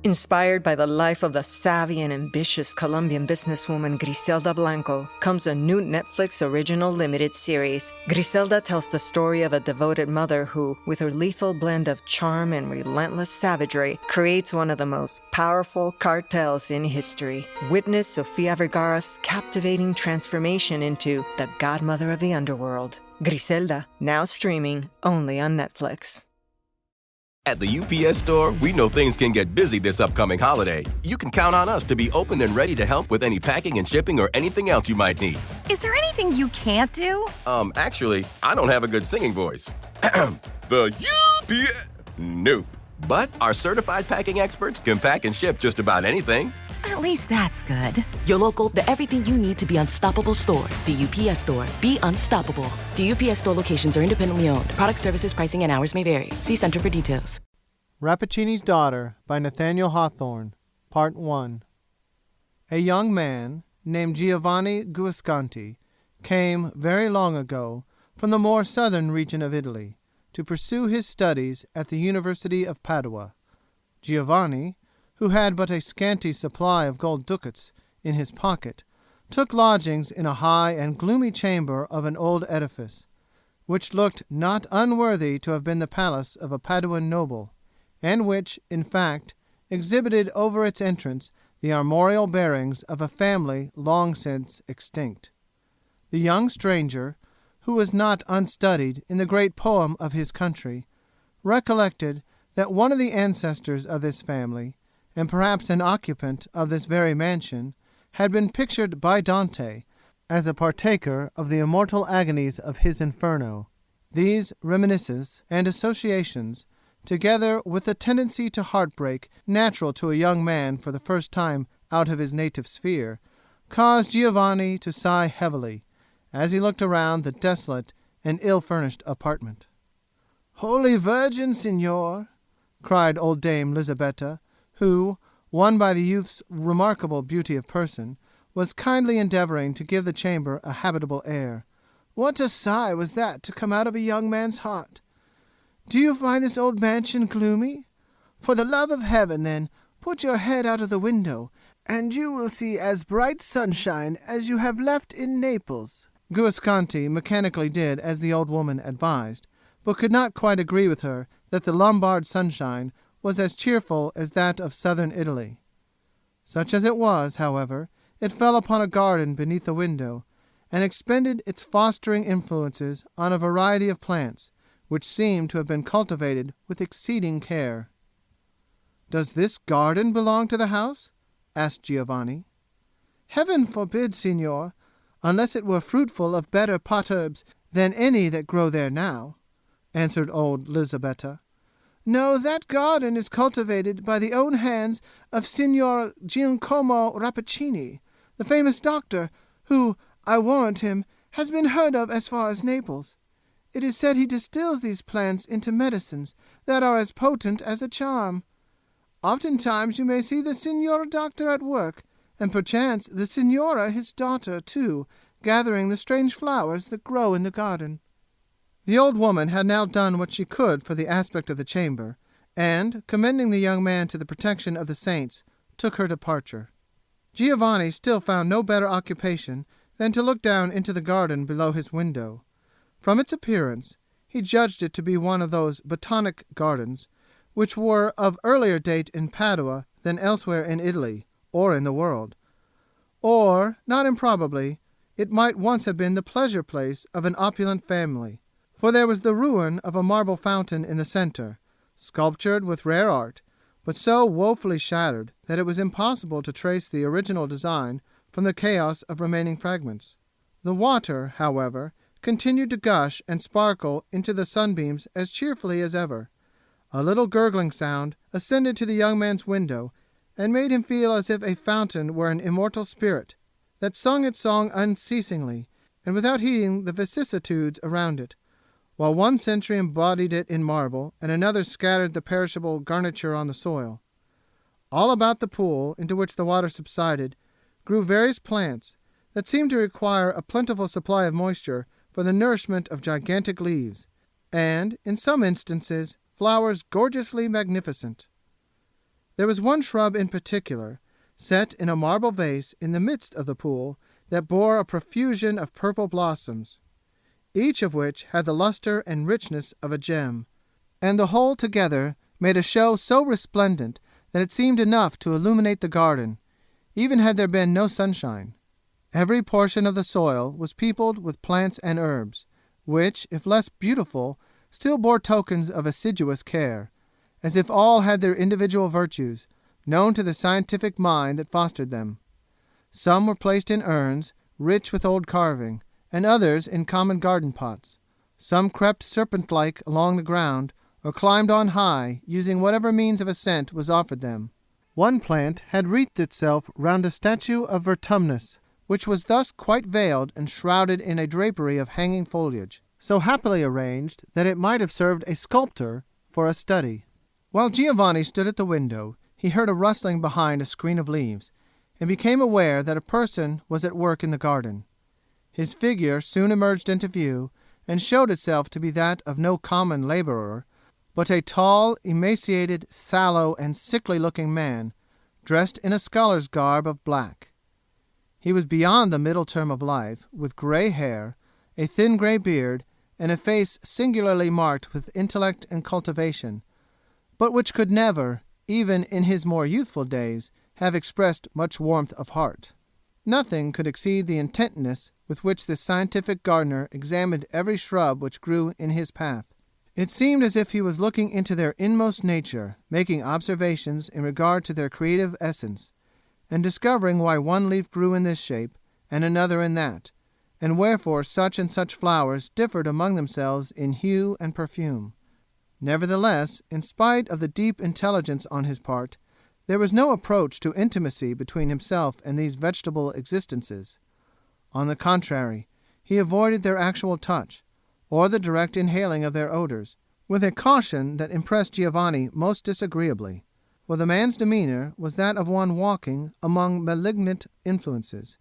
Inspired by the life of the savvy and ambitious Colombian businesswoman Griselda Blanco comes a new Netflix original limited series. Griselda tells the story of a devoted mother who, with her lethal blend of charm and relentless savagery, creates one of the most powerful cartels in history. Witness Sofia Vergara's captivating transformation into the godmother of the underworld. Griselda, now streaming only on Netflix. At the UPS Store, we know things can get busy this upcoming holiday. You can count on us to be open and ready to help with any packing and shipping or anything else you might need. Is there anything you can't do? Actually, I don't have a good singing voice. The UPS... Nope. But our certified packing experts can pack and ship just about anything. At least that's good. Your local, the everything you need to be unstoppable store. The UPS Store. Be unstoppable. The UPS Store locations are independently owned. Product, services, pricing, and hours may vary. See Center for details. Rappaccini's Daughter by Nathaniel Hawthorne, Part 1. A young man named Giovanni Guasconti came very long ago from the more southern region of Italy to pursue his studies at the University of Padua. Giovanni, who had but a scanty supply of gold ducats in his pocket, took lodgings in a high and gloomy chamber of an old edifice, which looked not unworthy to have been the palace of a Paduan noble, and which, in fact, exhibited over its entrance the armorial bearings of a family long since extinct. The young stranger, who was not unstudied in the great poem of his country, recollected that one of the ancestors of this family, and perhaps an occupant of this very mansion, had been pictured by Dante as a partaker of the immortal agonies of his Inferno. These reminiscences and associations, together with the tendency to heartbreak natural to a young man for the first time out of his native sphere, caused Giovanni to sigh heavily as he looked around the desolate and ill-furnished apartment. "Holy Virgin, Signor!" cried old Dame Lisabetta, who, won by the youth's remarkable beauty of person, was kindly endeavouring to give the chamber a habitable air. "What a sigh was that to come out of a young man's heart! Do you find this old mansion gloomy? For the love of heaven, then, put your head out of the window, and you will see as bright sunshine as you have left in Naples." Guasconti mechanically did as the old woman advised, but could not quite agree with her that the Lombard sunshine was as cheerful as that of southern Italy. Such as it was, however, it fell upon a garden beneath the window, and expended its fostering influences on a variety of plants, which seemed to have been cultivated with exceeding care. "Does this garden belong to the house?" asked Giovanni. "Heaven forbid, signor, unless it were fruitful of better potherbs than any that grow there now," answered old Lisabetta. "No, that garden is cultivated by the own hands of Signor Giacomo Rappaccini, the famous doctor, who, I warrant him, has been heard of as far as Naples. It is said he distills these plants into medicines that are as potent as a charm. Oftentimes you may see the Signor Doctor at work, and perchance the Signora his daughter, too, gathering the strange flowers that grow in the garden." The old woman had now done what she could for the aspect of the chamber, and, commending the young man to the protection of the saints, took her departure. Giovanni still found no better occupation than to look down into the garden below his window. From its appearance, he judged it to be one of those botanic gardens, which were of earlier date in Padua than elsewhere in Italy, or in the world. Or, not improbably, it might once have been the pleasure place of an opulent family, for there was the ruin of a marble fountain in the centre, sculptured with rare art, but so woefully shattered that it was impossible to trace the original design from the chaos of remaining fragments. The water, however, continued to gush and sparkle into the sunbeams as cheerfully as ever. A little gurgling sound ascended to the young man's window, and made him feel as if a fountain were an immortal spirit, that sung its song unceasingly, and without heeding the vicissitudes around it, while one century embodied it in marble, and another scattered the perishable garniture on the soil. All about the pool, into which the water subsided, grew various plants, that seemed to require a plentiful supply of moisture for the nourishment of gigantic leaves, and, in some instances, flowers gorgeously magnificent. There was one shrub in particular, set in a marble vase in the midst of the pool, that bore a profusion of purple blossoms, each of which had the luster and richness of a gem, and the whole together made a show so resplendent that it seemed enough to illuminate the garden, even had there been no sunshine. Every portion of the soil was peopled with plants and herbs, which, if less beautiful, still bore tokens of assiduous care, as if all had their individual virtues, known to the scientific mind that fostered them. Some were placed in urns, rich with old carving, and others in common garden pots. Some crept serpent-like along the ground, or climbed on high, using whatever means of ascent was offered them. One plant had wreathed itself round a statue of Vertumnus, which was thus quite veiled and shrouded in a drapery of hanging foliage, so happily arranged that it might have served a sculptor for a study. While Giovanni stood at the window, he heard a rustling behind a screen of leaves, and became aware that a person was at work in the garden. His figure soon emerged into view, and showed itself to be that of no common labourer, but a tall, emaciated, sallow, and sickly-looking man, dressed in a scholar's garb of black. He was beyond the middle term of life, with grey hair, a thin grey beard, and a face singularly marked with intellect and cultivation, but which could never, even in his more youthful days, have expressed much warmth of heart. Nothing could exceed the intentness with which this scientific gardener examined every shrub which grew in his path. It seemed as if he was looking into their inmost nature, making observations in regard to their creative essence, and discovering why one leaf grew in this shape, and another in that, and wherefore such and such flowers differed among themselves in hue and perfume. Nevertheless, in spite of the deep intelligence on his part, there was no approach to intimacy between himself and these vegetable existences. On the contrary, he avoided their actual touch, or the direct inhaling of their odors, with a caution that impressed Giovanni most disagreeably, for the man's demeanor was that of one walking among malignant influences,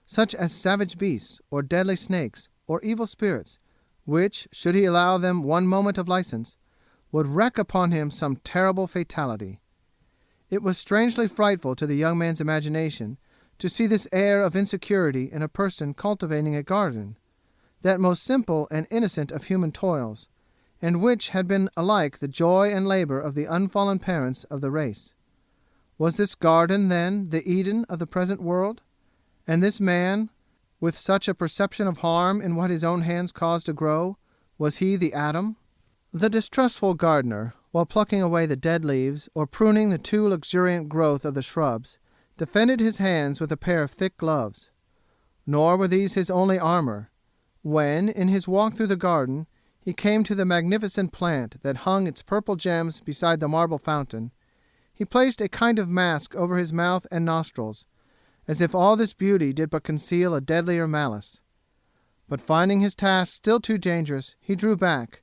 such as savage beasts, or deadly snakes, or evil spirits, which, should he allow them one moment of license, would wreak upon him some terrible fatality. It was strangely frightful to the young man's imagination to see this air of insecurity in a person cultivating a garden, that most simple and innocent of human toils, and which had been alike the joy and labor of the unfallen parents of the race. Was this garden, then, the Eden of the present world? And this man, with such a perception of harm in what his own hands caused to grow, was he the Adam? The distrustful gardener, while plucking away the dead leaves or pruning the too luxuriant growth of the shrubs, defended his hands with a pair of thick gloves. Nor were these his only armor. When, in his walk through the garden, he came to the magnificent plant that hung its purple gems beside the marble fountain, he placed a kind of mask over his mouth and nostrils, as if all this beauty did but conceal a deadlier malice. But finding his task still too dangerous, he drew back,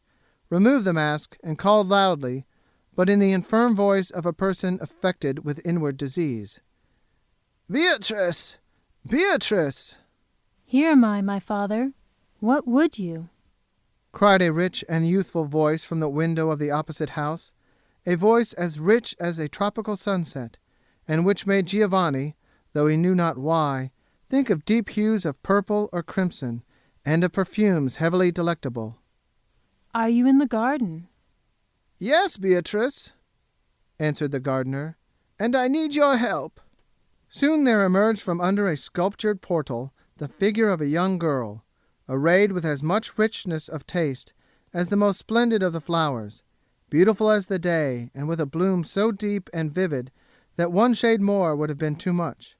removed the mask, and called loudly, but in the infirm voice of a person affected with inward disease, "Beatrice! Beatrice!" "Here am I, my father. What would you?" cried a rich and youthful voice from the window of the opposite house, a voice as rich as a tropical sunset, and which made Giovanni, though he knew not why, think of deep hues of purple or crimson, and of perfumes heavily delectable. "Are you in the garden?" "Yes, Beatrice," answered the gardener, "and I need your help." Soon there emerged from under a sculptured portal the figure of a young girl, arrayed with as much richness of taste as the most splendid of the flowers, beautiful as the day, and with a bloom so deep and vivid that one shade more would have been too much.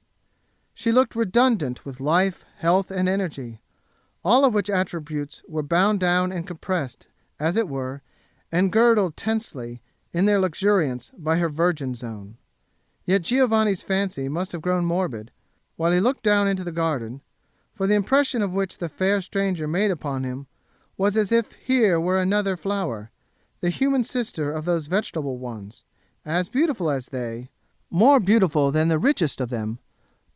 She looked redundant with life, health, and energy, all of which attributes were bound down and compressed, as it were, and girdled tensely in their luxuriance by her virgin zone. Yet Giovanni's fancy must have grown morbid, while he looked down into the garden, for the impression of which the fair stranger made upon him was as if here were another flower, the human sister of those vegetable ones, as beautiful as they, more beautiful than the richest of them,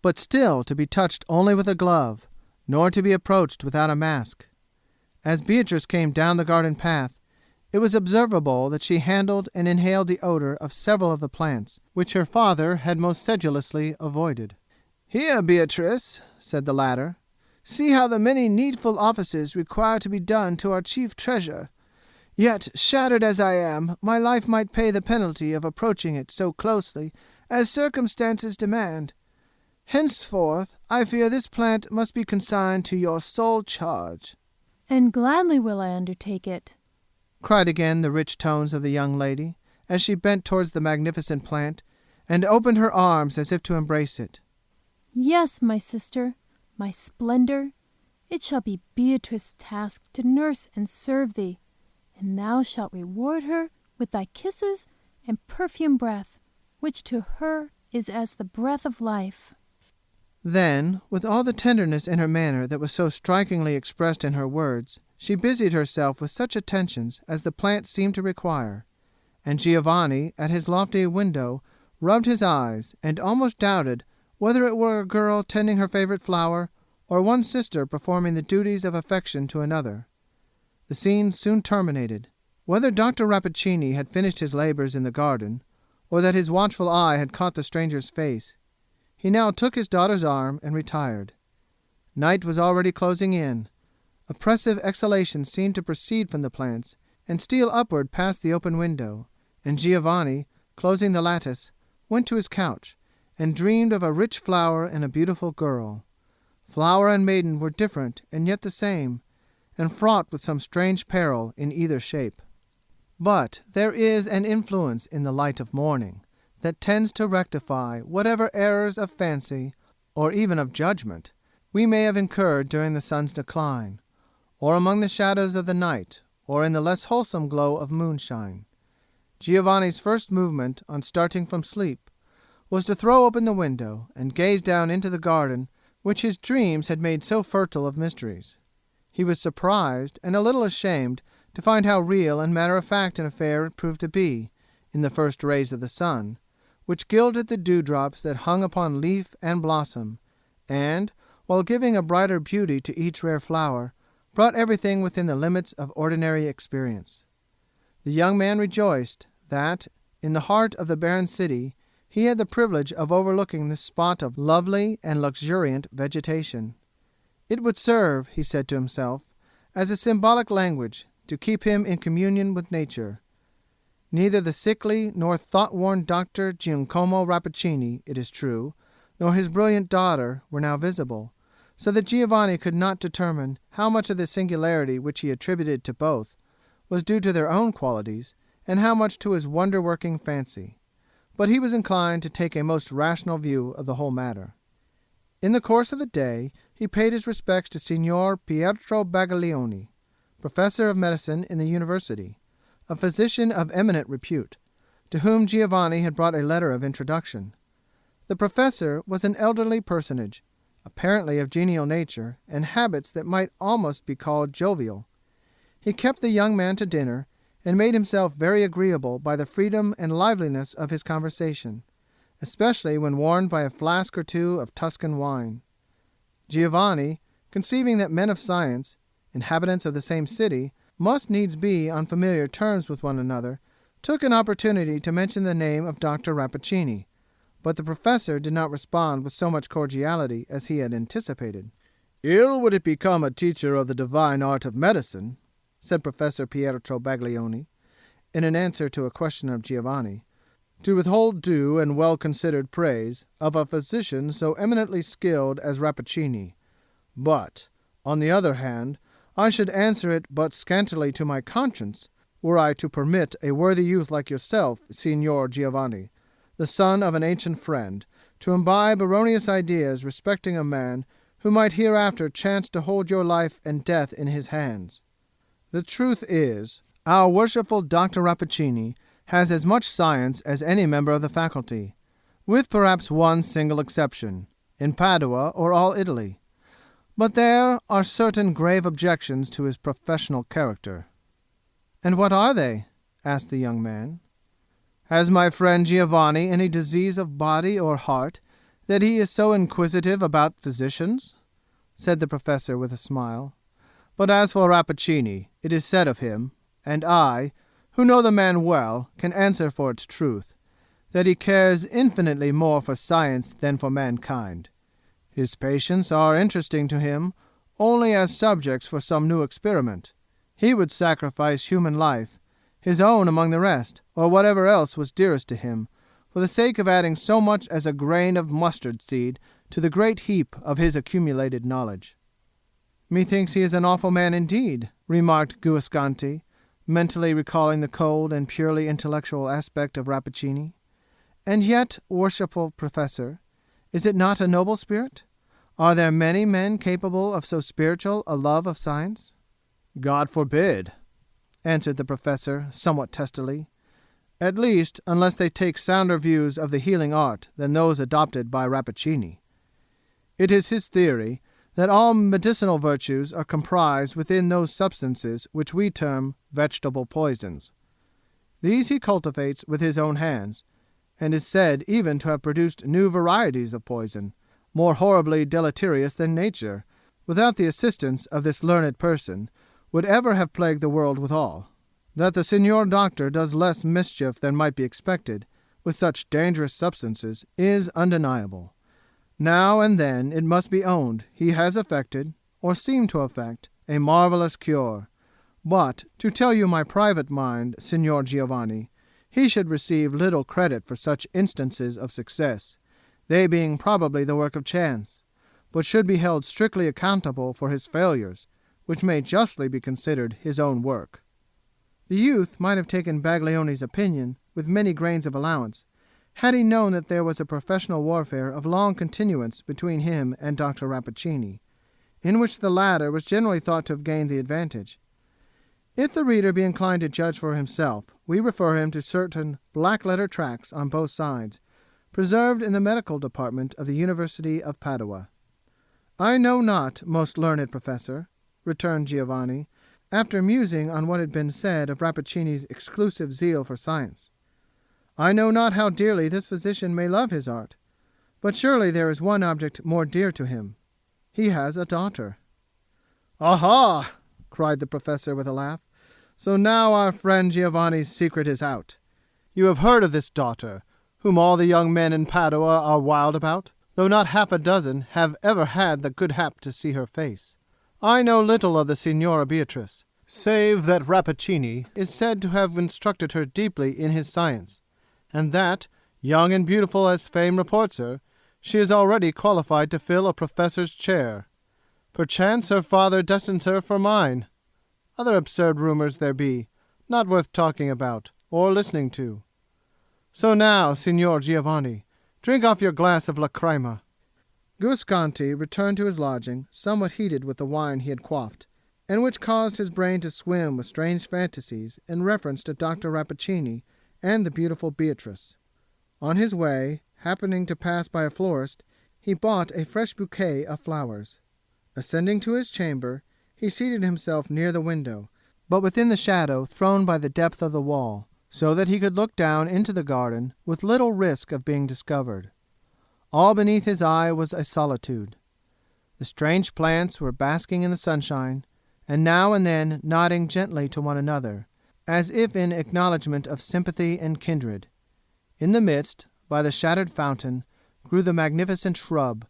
but still to be touched only with a glove, nor to be approached without a mask. As Beatrice came down the garden path, It was observable that she handled and inhaled the odor of several of the plants, which her father had most sedulously avoided. "Here, Beatrice," said the latter, "see how the many needful offices require to be done to our chief treasure. Yet, shattered as I am, my life might pay the penalty of approaching it so closely as circumstances demand. Henceforth, I fear this plant must be consigned to your sole charge." "And gladly will I undertake it," cried again the rich tones of the young lady, as she bent towards the magnificent plant, and opened her arms as if to embrace it. "Yes, my sister, my splendor, it shall be Beatrice's task to nurse and serve thee, and thou shalt reward her with thy kisses and perfume breath, which to her is as the breath of life." Then, with all the tenderness in her manner that was so strikingly expressed in her words, she busied herself with such attentions as the plant seemed to require, and Giovanni, at his lofty window, rubbed his eyes, and almost doubted whether it were a girl tending her favorite flower, or one sister performing the duties of affection to another. The scene soon terminated. Whether Dr. Rappaccini had finished his labors in the garden, or that his watchful eye had caught the stranger's face, he now took his daughter's arm and retired. Night was already closing in. Oppressive exhalations seemed to proceed from the plants and steal upward past the open window, and Giovanni, closing the lattice, went to his couch, and dreamed of a rich flower and a beautiful girl. Flower and maiden were different and yet the same, and fraught with some strange peril in either shape. But there is an influence in the light of morning that tends to rectify whatever errors of fancy, or even of judgment, we may have incurred during the sun's decline, or among the shadows of the night, or in the less wholesome glow of moonshine. Giovanni's first movement on starting from sleep was to throw open the window and gaze down into the garden which his dreams had made so fertile of mysteries. He was surprised and a little ashamed to find how real and matter-of-fact an affair it proved to be, in the first rays of the sun, which gilded the dewdrops that hung upon leaf and blossom, and, while giving a brighter beauty to each rare flower, brought everything within the limits of ordinary experience. The young man rejoiced that, in the heart of the barren city, he had the privilege of overlooking this spot of lovely and luxuriant vegetation. It would serve, he said to himself, as a symbolic language to keep him in communion with nature. Neither the sickly nor thought-worn Dr. Giacomo Rappaccini, it is true, nor his brilliant daughter were now visible, so that Giovanni could not determine how much of the singularity which he attributed to both was due to their own qualities, and how much to his wonder-working fancy. But he was inclined to take a most rational view of the whole matter. In the course of the day he paid his respects to Signor Pietro Baglioni, professor of medicine in the university, a physician of eminent repute, to whom Giovanni had brought a letter of introduction. The professor was an elderly personage, apparently of genial nature and habits that might almost be called jovial. He kept the young man to dinner, and made himself very agreeable by the freedom and liveliness of his conversation, especially when warmed by a flask or two of Tuscan wine. Giovanni, conceiving that men of science, inhabitants of the same city, must needs be on familiar terms with one another, took an opportunity to mention the name of Dr. Rappaccini, but the professor did not respond with so much cordiality as he had anticipated. "Ill would it become a teacher of the divine art of medicine," said Professor Pietro Baglioni, in an answer to a question of Giovanni, "to withhold due and well-considered praise of a physician so eminently skilled as Rappaccini. But, on the other hand, I should answer it but scantily to my conscience were I to permit a worthy youth like yourself, Signor Giovanni, the son of an ancient friend, to imbibe erroneous ideas respecting a man who might hereafter chance to hold your life and death in his hands. The truth is, our worshipful Dr. Rappaccini has as much science as any member of the faculty, with perhaps one single exception, in Padua or all Italy. But there are certain grave objections to his professional character." "And what are they?" asked the young man. "Has my friend Giovanni any disease of body or heart, that he is so inquisitive about physicians?" said the professor with a smile. "But as for Rappaccini, it is said of him, and I, who know the man well, can answer for its truth, that he cares infinitely more for science than for mankind. His patients are interesting to him only as subjects for some new experiment. He would sacrifice human life, his own among the rest, or whatever else was dearest to him, for the sake of adding so much as a grain of mustard seed to the great heap of his accumulated knowledge. "Methinks he is an awful man indeed," remarked Guasconti, mentally recalling the cold and purely intellectual aspect of Rappaccini. "And yet, worshipful professor, is it not a noble spirit? Are there many men capable of so spiritual a love of science?" "God forbid," answered the professor somewhat testily. "At least, unless they take sounder views of the healing art than those adopted by Rappaccini. It is his theory that all medicinal virtues are comprised within those substances which we term vegetable poisons. These he cultivates with his own hands, and is said even to have produced new varieties of poison, more horribly deleterious than nature, without the assistance of this learned person, would ever have plagued the world withal. That the Signor Doctor does less mischief than might be expected with such dangerous substances is undeniable. Now and then, it must be owned, he has effected, or seemed to effect, a marvellous cure. But, to tell you my private mind, Signor Giovanni, he should receive little credit for such instances of success, they being probably the work of chance, but should be held strictly accountable for his failures, which may justly be considered his own work." The youth might have taken Baglioni's opinion with many grains of allowance, had he known that there was a professional warfare of long continuance between him and Dr. Rappaccini, in which the latter was generally thought to have gained the advantage. If the reader be inclined to judge for himself, we refer him to certain black-letter tracts on both sides, preserved in the medical department of the University of Padua. "I know not, most learned professor," returned Giovanni, after musing on what had been said of Rappaccini's exclusive zeal for science. "I know not how dearly this physician may love his art, but surely there is one object more dear to him. He has a daughter." "Aha!" cried the professor with a laugh. "So now our friend Giovanni's secret is out. You have heard of this daughter, whom all the young men in Padua are wild about, though not half a dozen have ever had the good hap to see her face. I know little of the Signora Beatrice, save that Rappaccini is said to have instructed her deeply in his science, and that, young and beautiful as fame reports her, she is already qualified to fill a professor's chair. Perchance her father destines her for mine. Other absurd rumours there be, not worth talking about, or listening to. So now, Signor Giovanni, drink off your glass of lacrima." Guasconti returned to his lodging, somewhat heated with the wine he had quaffed, and which caused his brain to swim with strange fantasies in reference to Dr. Rappaccini and the beautiful Beatrice. On his way, happening to pass by a florist, he bought a fresh bouquet of flowers. Ascending to his chamber, he seated himself near the window, but within the shadow thrown by the depth of the wall, so that he could look down into the garden with little risk of being discovered. All beneath his eye was a solitude. The strange plants were basking in the sunshine, and now and then nodding gently to one another, as if in acknowledgment of sympathy and kindred. In the midst, by the shattered fountain, grew the magnificent shrub,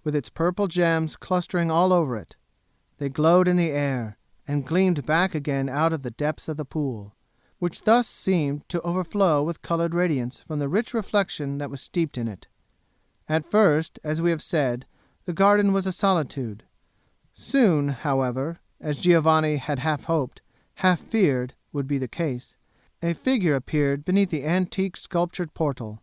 with its purple gems clustering all over it. They glowed in the air, and gleamed back again out of the depths of the pool, which thus seemed to overflow with colored radiance from the rich reflection that was steeped in it. At first, as we have said, the garden was a solitude. Soon, however, as Giovanni had half hoped, half feared would be the case, a figure appeared beneath the antique sculptured portal,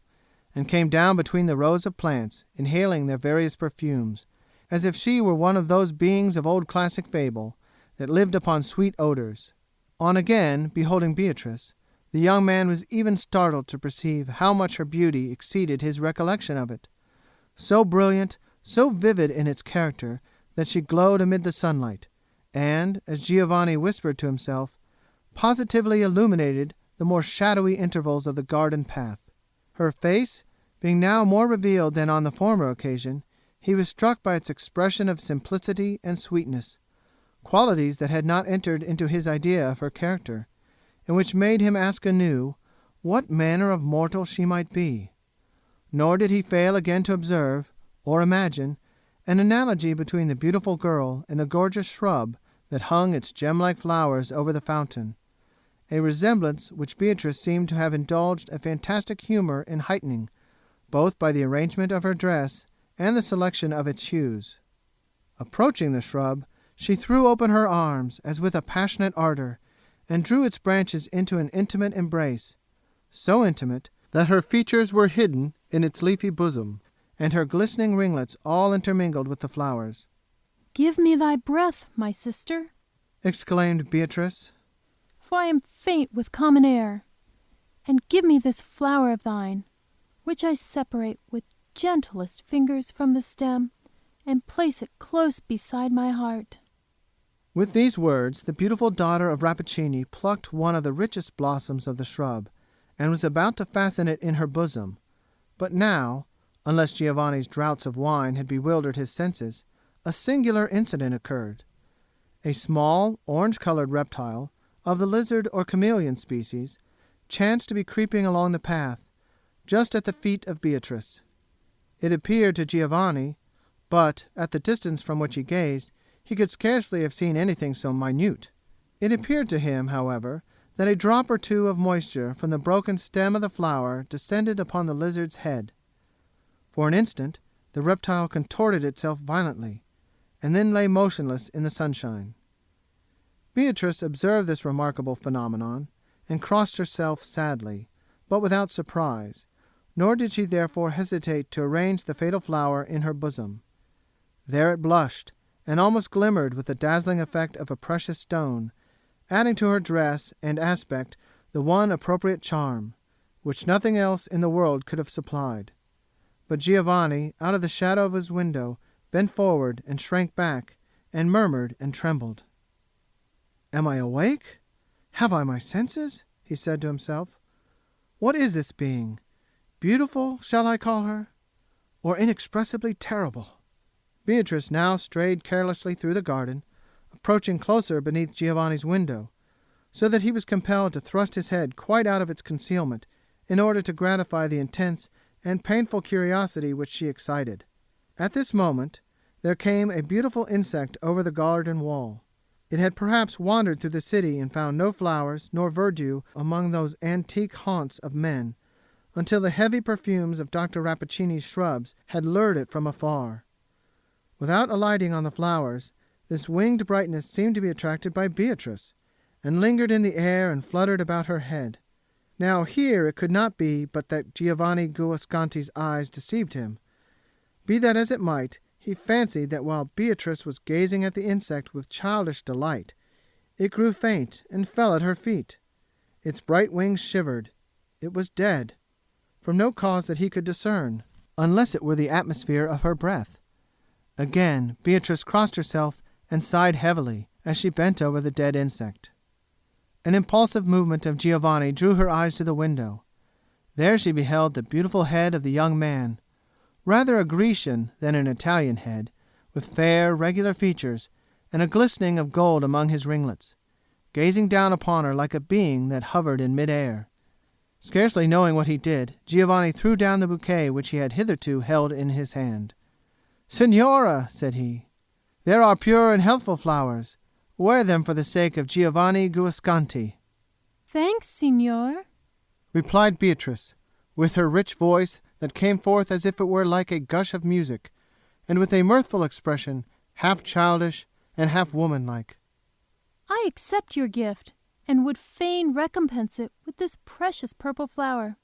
and came down between the rows of plants, inhaling their various perfumes, as if she were one of those beings of old classic fable that lived upon sweet odours. On again beholding Beatrice, the young man was even startled to perceive how much her beauty exceeded his recollection of it. So brilliant, so vivid in its character, that she glowed amid the sunlight, and, as Giovanni whispered to himself, positively illuminated the more shadowy intervals of the garden path. Her face, being now more revealed than on the former occasion, he was struck by its expression of simplicity and sweetness, qualities that had not entered into his idea of her character, and which made him ask anew what manner of mortal she might be. Nor did he fail again to observe, or imagine, an analogy between the beautiful girl and the gorgeous shrub that hung its gem-like flowers over the fountain, a resemblance which Beatrice seemed to have indulged a fantastic humor in heightening, both by the arrangement of her dress and the selection of its hues. Approaching the shrub, she threw open her arms as with a passionate ardor, and drew its branches into an intimate embrace, so intimate that her features were hidden in its leafy bosom, and her glistening ringlets all intermingled with the flowers. "Give me thy breath, my sister," exclaimed Beatrice, "for I am faint with common air, and give me this flower of thine, which I separate with gentlest fingers from the stem, and place it close beside my heart." With these words, the beautiful daughter of Rappaccini plucked one of the richest blossoms of the shrub, and was about to fasten it in her bosom. But now, unless Giovanni's draughts of wine had bewildered his senses, a singular incident occurred. A small, orange-colored reptile, of the lizard or chameleon species, chanced to be creeping along the path, just at the feet of Beatrice. It appeared to Giovanni, but, at the distance from which he gazed, he could scarcely have seen anything so minute. It appeared to him, however, that a drop or two of moisture from the broken stem of the flower descended upon the lizard's head. For an instant the reptile contorted itself violently, and then lay motionless in the sunshine. Beatrice observed this remarkable phenomenon, and crossed herself sadly, but without surprise, nor did she therefore hesitate to arrange the fatal flower in her bosom. There it blushed, and almost glimmered with the dazzling effect of a precious stone, adding to her dress and aspect the one appropriate charm, which nothing else in the world could have supplied. But Giovanni, out of the shadow of his window, bent forward and shrank back, and murmured and trembled. "Am I awake? Have I my senses?" he said to himself. "What is this being? Beautiful, shall I call her? Or inexpressibly terrible?" Beatrice now strayed carelessly through the garden, approaching closer beneath Giovanni's window, so that he was compelled to thrust his head quite out of its concealment in order to gratify the intense and painful curiosity which she excited. At this moment there came a beautiful insect over the garden wall. It had perhaps wandered through the city and found no flowers nor verdure among those antique haunts of men, until the heavy perfumes of Dr. Rappaccini's shrubs had lured it from afar. Without alighting on the flowers, this winged brightness seemed to be attracted by Beatrice, and lingered in the air and fluttered about her head. Now here it could not be but that Giovanni Guasconti's eyes deceived him. Be that as it might, he fancied that while Beatrice was gazing at the insect with childish delight, it grew faint and fell at her feet. Its bright wings shivered. It was dead, from no cause that he could discern, unless it were the atmosphere of her breath. Again Beatrice crossed herself and sighed heavily as she bent over the dead insect. An impulsive movement of Giovanni drew her eyes to the window. There she beheld the beautiful head of the young man, rather a Grecian than an Italian head, with fair, regular features, and a glistening of gold among his ringlets, gazing down upon her like a being that hovered in mid-air. Scarcely knowing what he did, Giovanni threw down the bouquet which he had hitherto held in his hand. "Signora," said he, "there are pure and healthful flowers. Wear them for the sake of Giovanni Guasconti." "Thanks, signor," replied Beatrice, with her rich voice that came forth as if it were like a gush of music, and with a mirthful expression, half childish and half womanlike. "I accept your gift, and would fain recompense it with this precious purple flower.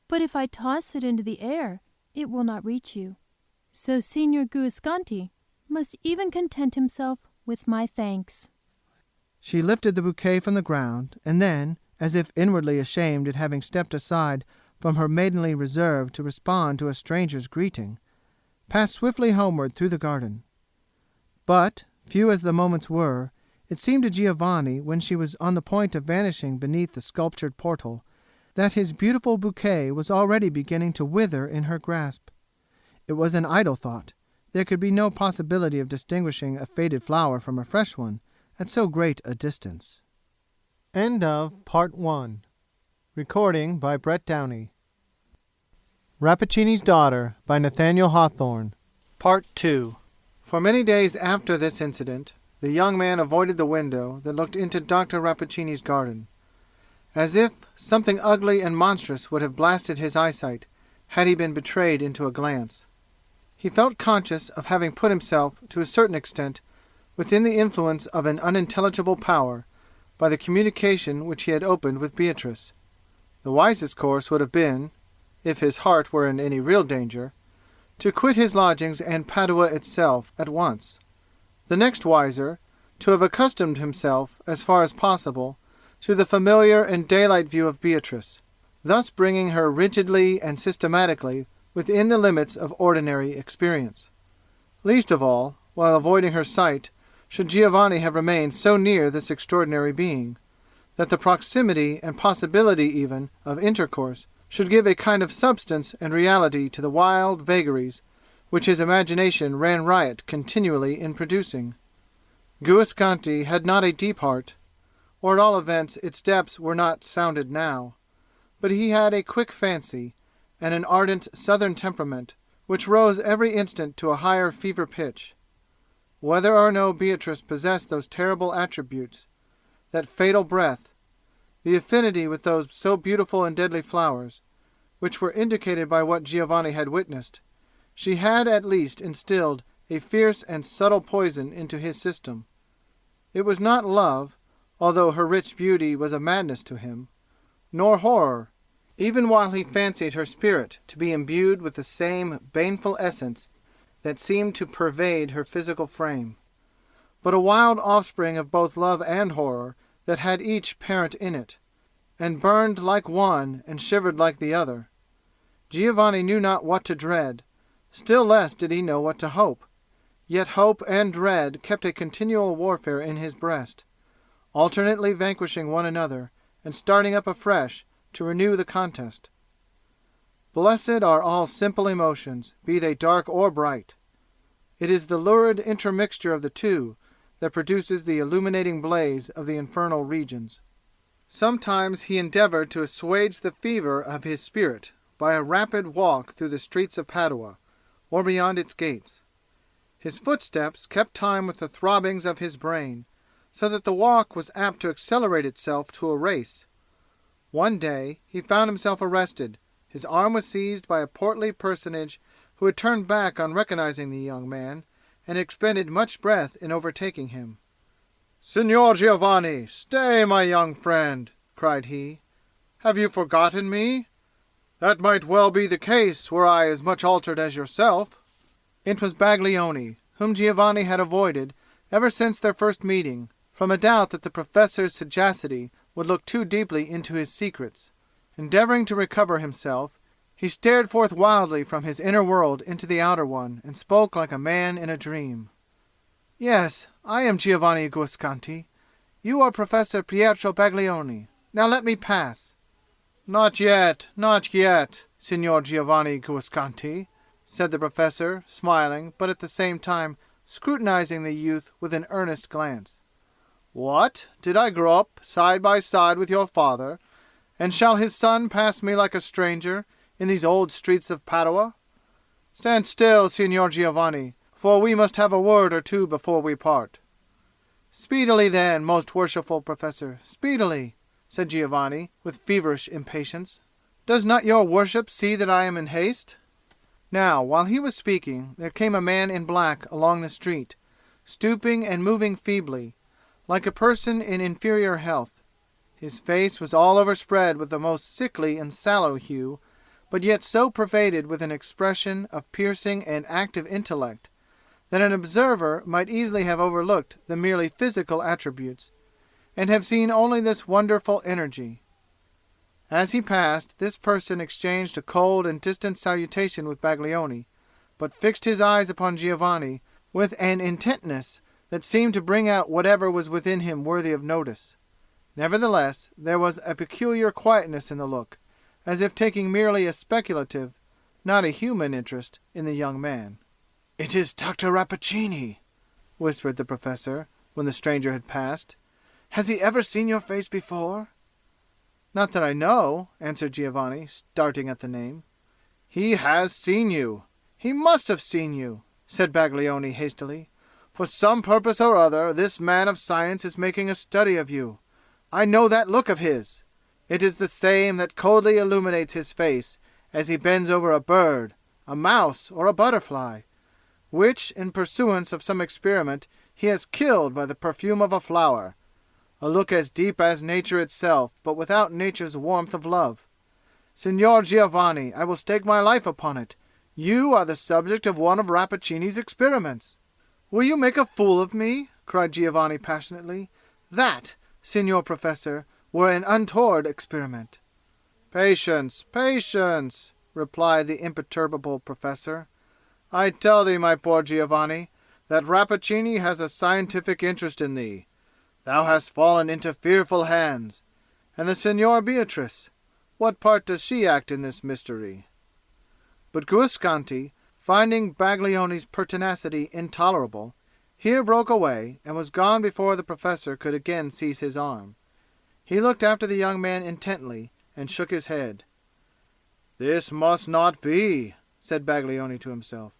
But if I toss it into the air, it will not reach you. So Signor Guasconti must even content himself with my thanks." She lifted the bouquet from the ground, and then, as if inwardly ashamed at having stepped aside from her maidenly reserve to respond to a stranger's greeting, passed swiftly homeward through the garden. But, few as the moments were, it seemed to Giovanni, when she was on the point of vanishing beneath the sculptured portal, that his beautiful bouquet was already beginning to wither in her grasp. It was an idle thought. There could be no possibility of distinguishing a faded flower from a fresh one at so great a distance. End of Part 1. Recording by Brett Downey. Rappaccini's Daughter by Nathaniel Hawthorne. Part 2. For many days after this incident, the young man avoided the window that looked into Dr. Rappaccini's garden, as if something ugly and monstrous would have blasted his eyesight had he been betrayed into a glance. He felt conscious of having put himself, to a certain extent, within the influence of an unintelligible power, by the communication which he had opened with Beatrice. The wisest course would have been, if his heart were in any real danger, to quit his lodgings and Padua itself at once. The next wiser, to have accustomed himself, as far as possible, to the familiar and daylight view of Beatrice, thus bringing her rigidly and systematically within the limits of ordinary experience. Least of all, while avoiding her sight, should Giovanni have remained so near this extraordinary being, that the proximity and possibility even of intercourse should give a kind of substance and reality to the wild vagaries which his imagination ran riot continually in producing. Guasconti had not a deep heart, or at all events its depths were not sounded now, but he had a quick fancy, and an ardent southern temperament, which rose every instant to a higher fever pitch. Whether or no Beatrice possessed those terrible attributes, that fatal breath, the affinity with those so beautiful and deadly flowers, which were indicated by what Giovanni had witnessed, she had at least instilled a fierce and subtle poison into his system. It was not love, although her rich beauty was a madness to him, nor horror, even while he fancied her spirit to be imbued with the same baneful essence that seemed to pervade her physical frame, but a wild offspring of both love and horror that had each parent in it, and burned like one and shivered like the other. Giovanni knew not what to dread, still less did he know what to hope, yet hope and dread kept a continual warfare in his breast, alternately vanquishing one another and starting up afresh to renew the contest. Blessed are all simple emotions, be they dark or bright. It is the lurid intermixture of the two that produces the illuminating blaze of the infernal regions. Sometimes he endeavored to assuage the fever of his spirit by a rapid walk through the streets of Padua, or beyond its gates. His footsteps kept time with the throbbings of his brain, so that the walk was apt to accelerate itself to a race. One day he found himself arrested. His arm was seized by a portly personage who had turned back on recognizing the young man, and expended much breath in overtaking him. "Signor Giovanni, stay, my young friend!" cried he. "Have you forgotten me? That might well be the case were I as much altered as yourself." It was Baglioni, whom Giovanni had avoided ever since their first meeting, from a doubt that the professor's sagacity would look too deeply into his secrets. Endeavoring to recover himself, he stared forth wildly from his inner world into the outer one, and spoke like a man in a dream. "Yes, I am Giovanni Guasconti. You are Professor Pietro Baglioni. Now let me pass." Not yet, Signor Giovanni Guasconti," said the professor, smiling, but at the same time scrutinizing the youth with an earnest glance. "What, did I grow up side by side with your father, and shall his son pass me like a stranger in these old streets of Padua? Stand still, Signor Giovanni, for we must have a word or two before we part." "Speedily, then, most worshipful professor, speedily," said Giovanni, with feverish impatience. "Does not your worship see that I am in haste?" Now, while he was speaking, there came a man in black along the street, stooping and moving feebly, like a person in inferior health. His face was all overspread with the most sickly and sallow hue, but yet so pervaded with an expression of piercing and active intellect that an observer might easily have overlooked the merely physical attributes, and have seen only this wonderful energy. As he passed, this person exchanged a cold and distant salutation with Baglioni, but fixed his eyes upon Giovanni with an intentness that seemed to bring out whatever was within him worthy of notice. Nevertheless, there was a peculiar quietness in the look, as if taking merely a speculative, not a human interest in the young man. "It is Dr. Rappaccini," whispered the professor, when the stranger had passed. Has he ever seen your face before?" "Not that I know," answered Giovanni, starting at the name. "He has seen you. He must have seen you," said Baglioni hastily. "For some purpose or other this man of science is making a study of you. I know that look of his. It is the same that coldly illuminates his face as he bends over a bird, a mouse, or a butterfly, which, in pursuance of some experiment, he has killed by the perfume of a flower. A look as deep as nature itself, but without nature's warmth of love. Signor Giovanni, I will stake my life upon it. You are the subject of one of Rappaccini's experiments." "Will you make a fool of me?" cried Giovanni passionately. "That, Signor Professor, were an untoward experiment." "Patience, patience," replied the imperturbable professor. "I tell thee, my poor Giovanni, that Rappaccini has a scientific interest in thee. Thou hast fallen into fearful hands. And the Signora Beatrice, what part does she act in this mystery?" But Guasconti, finding Baglioni's pertinacity intolerable, here broke away, and was gone before the professor could again seize his arm. He looked after the young man intently, and shook his head. "This must not be," said Baglioni to himself.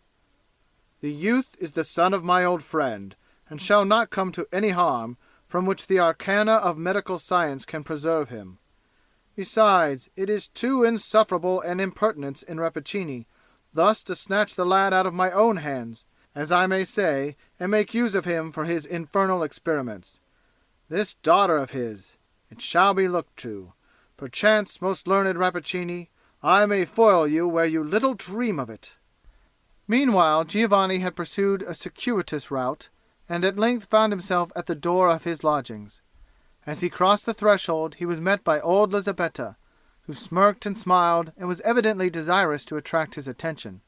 "The youth is the son of my old friend, and shall not come to any harm from which the arcana of medical science can preserve him. Besides, it is too insufferable an impertinence in Rappaccini thus to snatch the lad out of my own hands, as I may say, and make use of him for his infernal experiments. This daughter of his, it shall be looked to. Perchance, most learned Rappaccini, I may foil you where you little dream of it." Meanwhile Giovanni had pursued a circuitous route, and at length found himself at the door of his lodgings. As he crossed the threshold he was met by old Lisabetta, who smirked and smiled and was evidently desirous to attract his attention.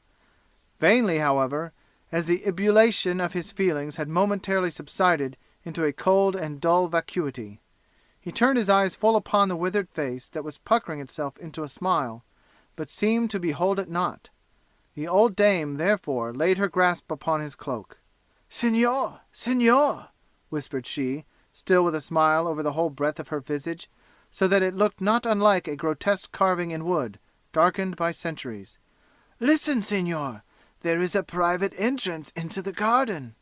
Vainly, however, as the ebullition of his feelings had momentarily subsided into a cold and dull vacuity. He turned his eyes full upon the withered face that was puckering itself into a smile, but seemed to behold it not. The old dame, therefore, laid her grasp upon his cloak. "Signor, signor," whispered she, still with a smile over the whole breadth of her visage, so that it looked not unlike a grotesque carving in wood, darkened by centuries. "Listen, signor. There is a private entrance into the garden."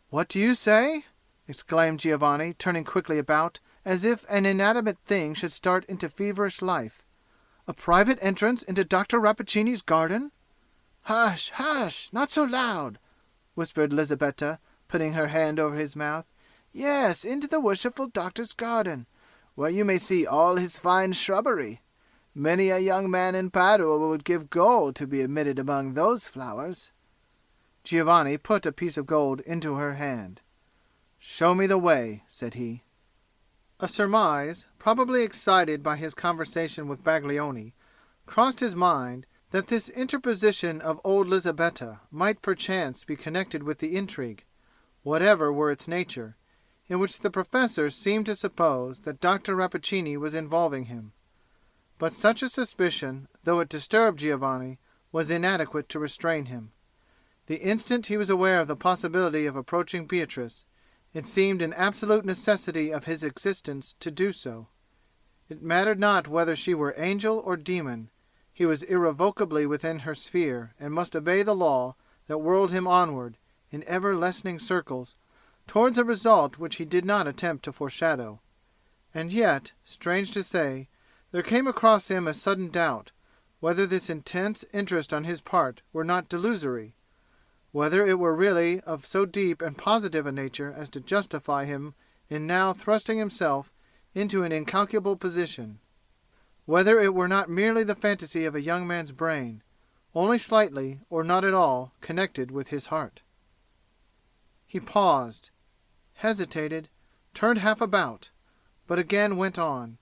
"What do you say?" exclaimed Giovanni, turning quickly about, as if an inanimate thing should start into feverish life. "A private entrance into Dr. Rappaccini's garden?" "Hush, hush! Not so loud!" whispered Lisabetta, putting her hand over his mouth. "Yes, into the worshipful doctor's garden, where you may see all his fine shrubbery. Many a young man in Padua would give gold to be admitted among those flowers." Giovanni put a piece of gold into her hand. "Show me the way," said he. A surmise, probably excited by his conversation with Baglioni, crossed his mind that this interposition of old Lisabetta might perchance be connected with the intrigue, whatever were its nature, in which the professor seemed to suppose that Dr. Rappaccini was involving him. But such a suspicion, though it disturbed Giovanni, was inadequate to restrain him. The instant he was aware of the possibility of approaching Beatrice, it seemed an absolute necessity of his existence to do so. It mattered not whether she were angel or demon, he was irrevocably within her sphere and must obey the law that whirled him onward, in ever-lessening circles, towards a result which he did not attempt to foreshadow. And yet, strange to say, there came across him a sudden doubt whether this intense interest on his part were not delusory, whether it were really of so deep and positive a nature as to justify him in now thrusting himself into an incalculable position, whether it were not merely the fantasy of a young man's brain, only slightly, or not at all, connected with his heart. He paused, hesitated, turned half about, but again went on.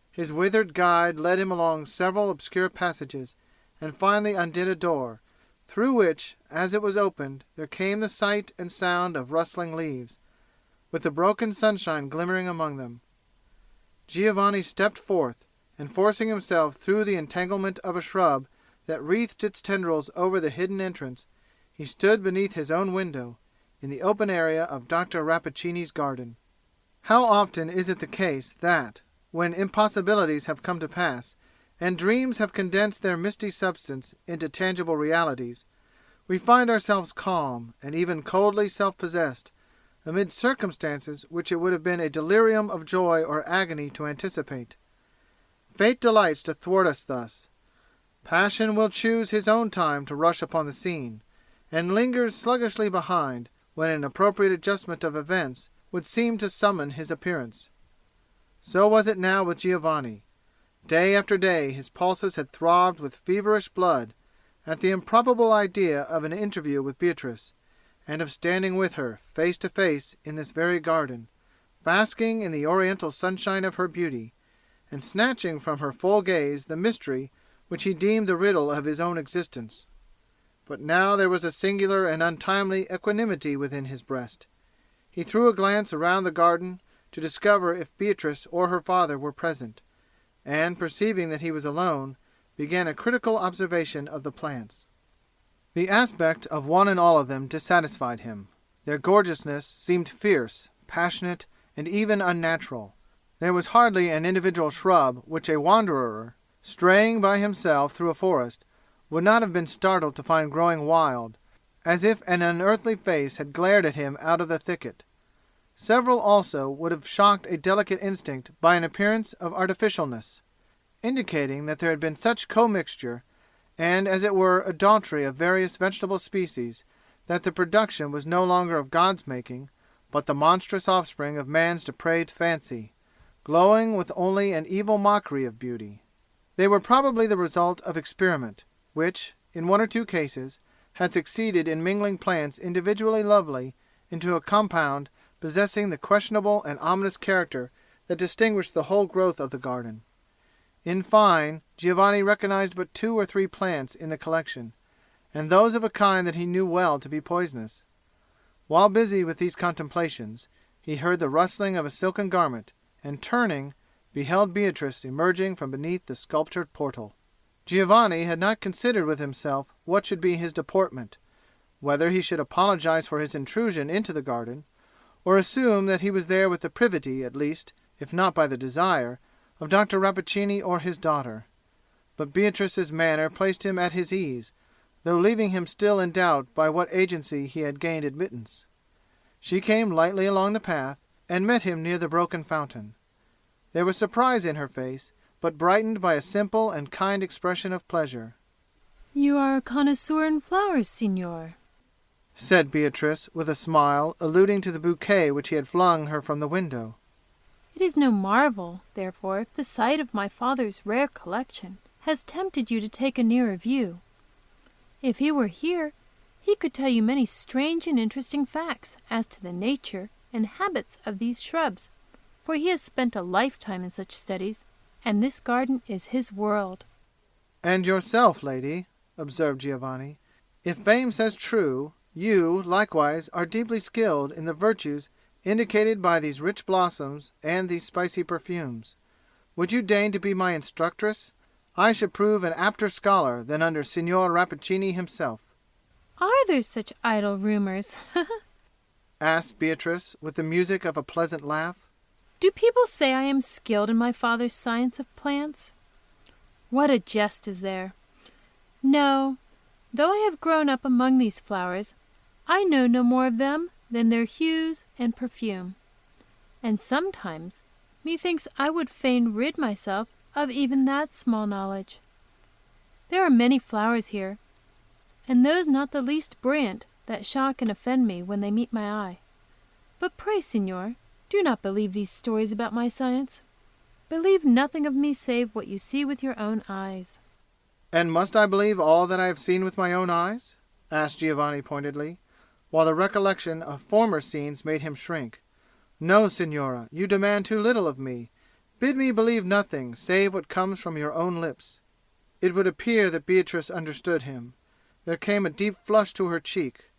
His withered guide led him along several obscure passages, and finally undid a door, through which, as it was opened, there came the sight and sound of rustling leaves, with the broken sunshine glimmering among them. Giovanni stepped forth, and forcing himself through the entanglement of a shrub that wreathed its tendrils over the hidden entrance, he stood beneath his own window, in the open area of Dr. Rappaccini's garden. How often is it the case that, when impossibilities have come to pass, and dreams have condensed their misty substance into tangible realities, we find ourselves calm, and even coldly self-possessed, amid circumstances which it would have been a delirium of joy or agony to anticipate. Fate delights to thwart us thus. Passion will choose his own time to rush upon the scene, and lingers sluggishly behind when an appropriate adjustment of events would seem to summon his appearance. So was it now with Giovanni. Day after day his pulses had throbbed with feverish blood at the improbable idea of an interview with Beatrice, and of standing with her face to face in this very garden, basking in the oriental sunshine of her beauty, and snatching from her full gaze the mystery which he deemed the riddle of his own existence. But now there was a singular and untimely equanimity within his breast. He threw a glance around the garden to discover if Beatrice or her father were present, and, perceiving that he was alone, began a critical observation of the plants. The aspect of one and all of them dissatisfied him. Their gorgeousness seemed fierce, passionate, and even unnatural. There was hardly an individual shrub which a wanderer, straying by himself through a forest, would not have been startled to find growing wild, as if an unearthly face had glared at him out of the thicket. Several also would have shocked a delicate instinct by an appearance of artificialness, indicating that there had been such commixture, and as it were adultery of various vegetable species, that the production was no longer of God's making, but the monstrous offspring of man's depraved fancy, glowing with only an evil mockery of beauty. They were probably the result of experiment, which, in one or two cases, had succeeded in mingling plants individually lovely into a compound possessing the questionable and ominous character that distinguished the whole growth of the garden. In fine, Giovanni recognized but 2 or 3 plants in the collection, and those of a kind that he knew well to be poisonous. While busy with these contemplations, he heard the rustling of a silken garment, and turning, beheld Beatrice emerging from beneath the sculptured portal. Giovanni had not considered with himself what should be his deportment, whether he should apologize for his intrusion into the garden, or assume that he was there with the privity, at least, if not by the desire, of Dr. Rappaccini or his daughter. But Beatrice's manner placed him at his ease, though leaving him still in doubt by what agency he had gained admittance. She came lightly along the path, and met him near the broken fountain. There was surprise in her face, but brightened by a simple and kind expression of pleasure. "You are a connoisseur in flowers, signor," said Beatrice, with a smile, alluding to the bouquet which he had flung her from the window. "It is no marvel, therefore, if the sight of my father's rare collection has tempted you to take a nearer view. If he were here, he could tell you many strange and interesting facts as to the nature and habits of these shrubs, for he has spent a lifetime in such studies, and this garden is his world." "And yourself, lady," observed Giovanni, "if fame says true, you, likewise, are deeply skilled in the virtues indicated by these rich blossoms and these spicy perfumes. Would you deign to be my instructress? I should prove an apter scholar than under Signor Rappaccini himself." "Are there such idle rumors?" asked Beatrice, with the music of a pleasant laugh. "Do people say I am skilled in my father's science of plants? What a jest is there! No, though I have grown up among these flowers, I know no more of them than their hues and perfume. And sometimes methinks I would fain rid myself of even that small knowledge. There are many flowers here, and those not the least brilliant that shock and offend me when they meet my eye. But pray, signor, do not believe these stories about my science. Believe nothing of me save what you see with your own eyes." "And must I believe all that I have seen with my own eyes?" asked Giovanni pointedly, while the recollection of former scenes made him shrink. "No, signora, you demand too little of me. Bid me believe nothing save what comes from your own lips." It would appear that Beatrice understood him. There came a deep flush to her cheek,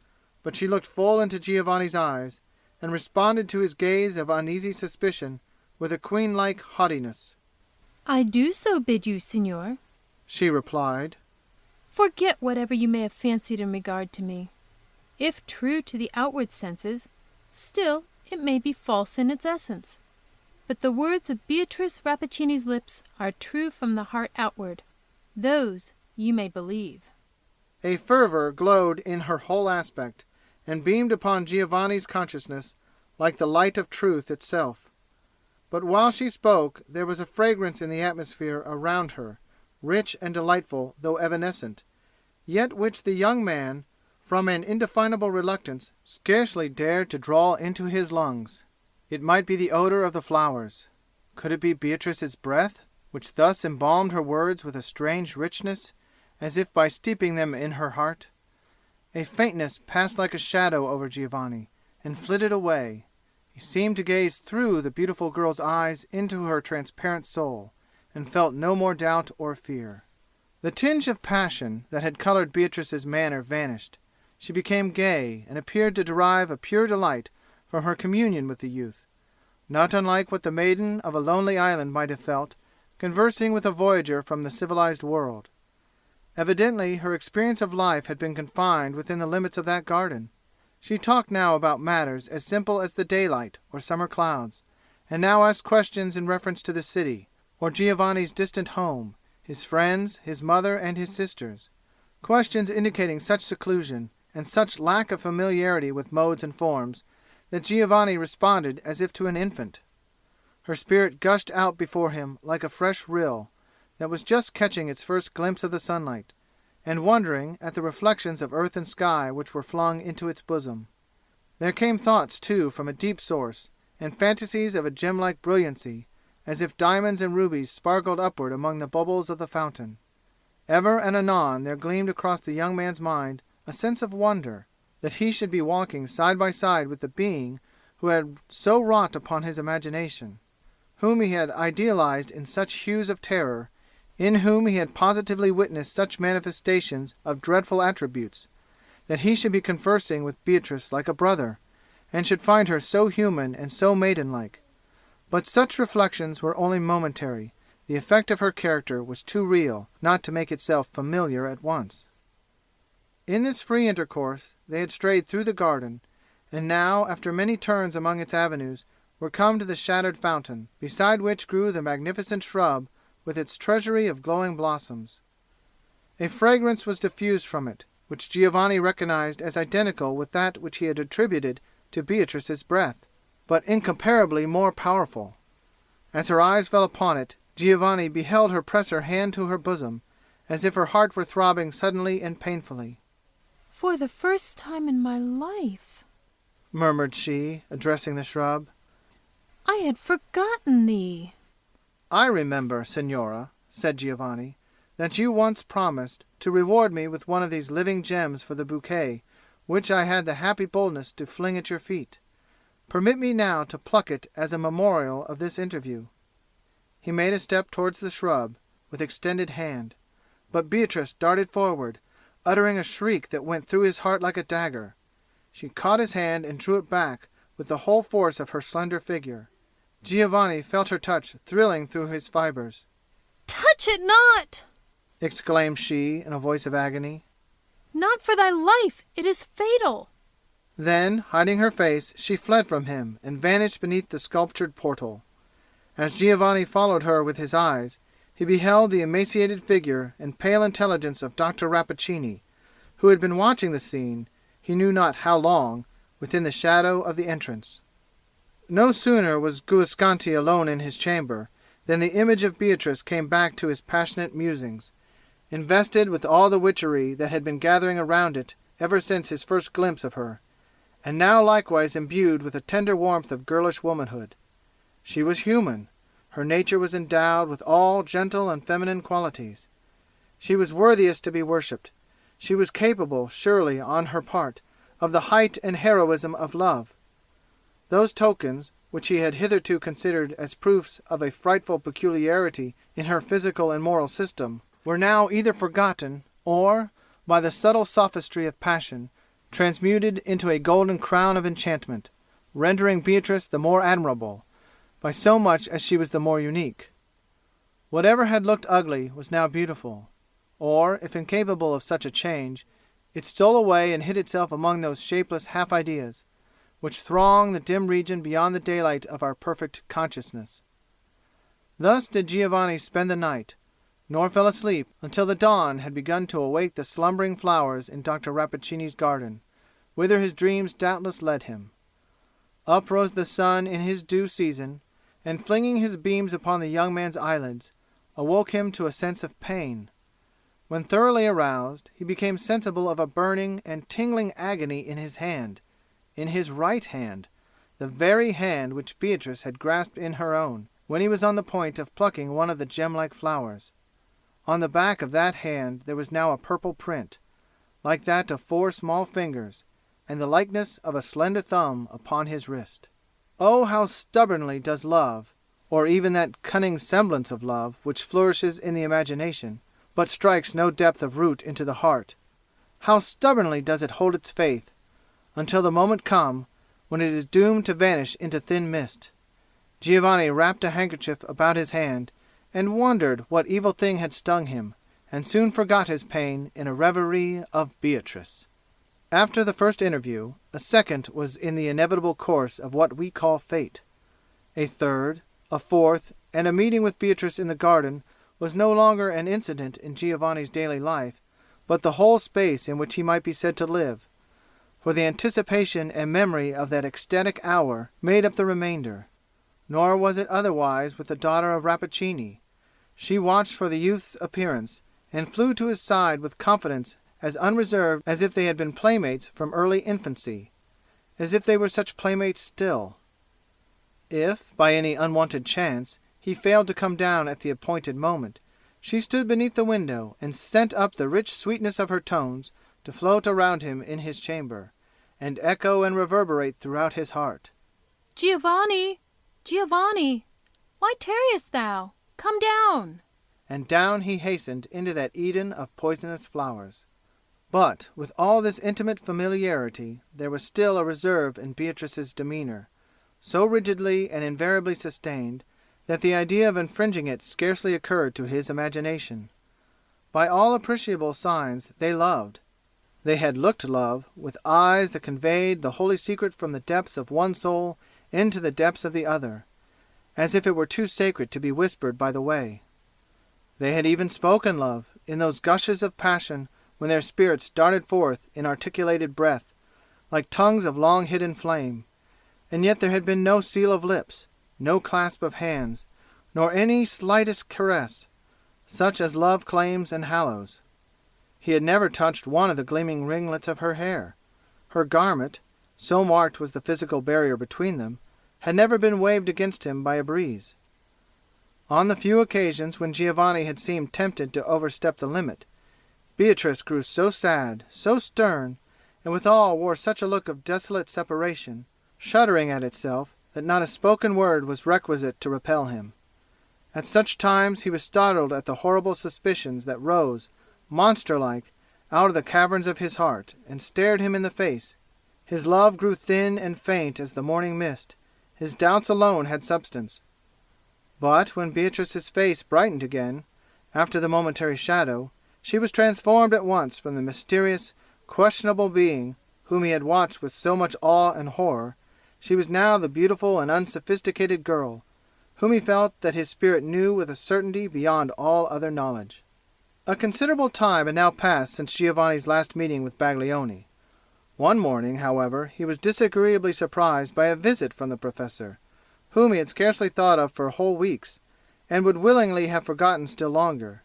but she looked full into Giovanni's eyes, and responded to his gaze of uneasy suspicion with a queen-like haughtiness. "I do so bid you, signor," she replied. "Forget whatever you may have fancied in regard to me. If true to the outward senses, still it may be false in its essence. But the words of Beatrice Rappaccini's lips are true from the heart outward. Those you may believe. A fervor glowed in her whole aspect, and beamed upon Giovanni's consciousness like the light of truth itself. But while she spoke there was a fragrance in the atmosphere around her, rich and delightful though evanescent, yet which the young man, from an indefinable reluctance, scarcely dared to draw into his lungs. It might be the odor of the flowers. Could it be Beatrice's breath, which thus embalmed her words with a strange richness, as if by steeping them in her heart? A faintness passed like a shadow over Giovanni, and flitted away. He seemed to gaze through the beautiful girl's eyes into her transparent soul, and felt no more doubt or fear. The tinge of passion that had colored Beatrice's manner vanished. She became gay, and appeared to derive a pure delight from her communion with the youth, not unlike what the maiden of a lonely island might have felt, conversing with a voyager from the civilized world. Evidently her experience of life had been confined within the limits of that garden. She talked now about matters as simple as the daylight or summer clouds, and now asked questions in reference to the city, or Giovanni's distant home, his friends, his mother, and his sisters. Questions indicating such seclusion, and such lack of familiarity with modes and forms, that Giovanni responded as if to an infant. Her spirit gushed out before him like a fresh rill, that was just catching its first glimpse of the sunlight, and wondering at the reflections of earth and sky which were flung into its bosom. There came thoughts, too, from a deep source, and fantasies of a gem-like brilliancy, as if diamonds and rubies sparkled upward among the bubbles of the fountain. Ever and anon there gleamed across the young man's mind a sense of wonder, that he should be walking side by side with the being who had so wrought upon his imagination, whom he had idealized in such hues of terror, in whom he had positively witnessed such manifestations of dreadful attributes, that he should be conversing with Beatrice like a brother, and should find her so human and so maidenlike. But such reflections were only momentary. The effect of her character was too real not to make itself familiar at once. In this free intercourse they had strayed through the garden, and now, after many turns among its avenues, were come to the shattered fountain, beside which grew the magnificent shrub with its treasury of glowing blossoms. A fragrance was diffused from it, which Giovanni recognized as identical with that which he had attributed to Beatrice's breath, but incomparably more powerful. As her eyes fell upon it, Giovanni beheld her press her hand to her bosom, as if her heart were throbbing suddenly and painfully. For the first time in my life, murmured she, addressing the shrub, I had forgotten thee. I remember, Signora, said Giovanni, that you once promised to reward me with one of these living gems for the bouquet which I had the happy boldness to fling at your feet. Permit me now to pluck it as a memorial of this interview. He made a step towards the shrub, with extended hand, but Beatrice darted forward, uttering a shriek that went through his heart like a dagger. She caught his hand and drew it back with the whole force of her slender figure. Giovanni felt her touch thrilling through his fibers. Touch it not! Exclaimed she in a voice of agony. Not for thy life! It is fatal! Then, hiding her face, she fled from him and vanished beneath the sculptured portal. As Giovanni followed her with his eyes, he beheld the emaciated figure and pale intelligence of Dr. Rappaccini, who had been watching the scene, he knew not how long, within the shadow of the entrance. No sooner was Guasconti alone in his chamber than the image of Beatrice came back to his passionate musings, invested with all the witchery that had been gathering around it ever since his first glimpse of her, and now likewise imbued with a tender warmth of girlish womanhood. She was human. Her nature was endowed with all gentle and feminine qualities. She was worthiest to be worshipped. She was capable, surely, on her part, of the height and heroism of love. Those tokens, which he had hitherto considered as proofs of a frightful peculiarity in her physical and moral system, were now either forgotten, or, by the subtle sophistry of passion, transmuted into a golden crown of enchantment, rendering Beatrice the more admirable, by so much as she was the more unique. Whatever had looked ugly was now beautiful, or, if incapable of such a change, it stole away and hid itself among those shapeless half-ideas, which throng the dim region beyond the daylight of our perfect consciousness. Thus did Giovanni spend the night, nor fell asleep until the dawn had begun to awake the slumbering flowers in Dr. Rappaccini's garden, whither his dreams doubtless led him. Up rose the sun in his due season, and flinging his beams upon the young man's eyelids, awoke him to a sense of pain. When thoroughly aroused, he became sensible of a burning and tingling agony in his hand, in his right hand, the very hand which Beatrice had grasped in her own, when he was on the point of plucking one of the gem-like flowers. On the back of that hand there was now a purple print, like that of 4 small fingers, and the likeness of a slender thumb upon his wrist. Oh, how stubbornly does love, or even that cunning semblance of love which flourishes in the imagination, but strikes no depth of root into the heart, how stubbornly does it hold its faith, until the moment come when it is doomed to vanish into thin mist. Giovanni wrapped a handkerchief about his hand, and wondered what evil thing had stung him, and soon forgot his pain in a reverie of Beatrice. After the first interview, a second was in the inevitable course of what we call fate. A third, a fourth, and a meeting with Beatrice in the garden was no longer an incident in Giovanni's daily life, but the whole space in which he might be said to live, for the anticipation and memory of that ecstatic hour made up the remainder. Nor was it otherwise with the daughter of Rappaccini. She watched for the youth's appearance, and flew to his side with confidence as unreserved as if they had been playmates from early infancy, as if they were such playmates still. If, by any unwonted chance, he failed to come down at the appointed moment, she stood beneath the window and sent up the rich sweetness of her tones to float around him in his chamber, and echo and reverberate throughout his heart. Giovanni! Giovanni! Why tarriest thou? Come down! And down he hastened into that Eden of poisonous flowers. But with all this intimate familiarity there was still a reserve in Beatrice's demeanor, so rigidly and invariably sustained that the idea of infringing it scarcely occurred to his imagination. By all appreciable signs they loved. They had looked love, with eyes that conveyed the holy secret from the depths of one soul into the depths of the other, as if it were too sacred to be whispered by the way. They had even spoken love, in those gushes of passion when their spirits darted forth in articulated breath, like tongues of long-hidden flame, and yet there had been no seal of lips, no clasp of hands, nor any slightest caress, such as love claims and hallows. He had never touched one of the gleaming ringlets of her hair. Her garment, so marked was the physical barrier between them, had never been waved against him by a breeze. On the few occasions when Giovanni had seemed tempted to overstep the limit, Beatrice grew so sad, so stern, and withal wore such a look of desolate separation, shuddering at itself, that not a spoken word was requisite to repel him. At such times he was startled at the horrible suspicions that rose, monster-like, out of the caverns of his heart, and stared him in the face. His love grew thin and faint as the morning mist. His doubts alone had substance. But when Beatrice's face brightened again, after the momentary shadow, she was transformed at once from the mysterious, questionable being whom he had watched with so much awe and horror. She was now the beautiful and unsophisticated girl, whom he felt that his spirit knew with a certainty beyond all other knowledge. A considerable time had now passed since Giovanni's last meeting with Baglioni. One morning, however, he was disagreeably surprised by a visit from the professor, whom he had scarcely thought of for whole weeks, and would willingly have forgotten still longer.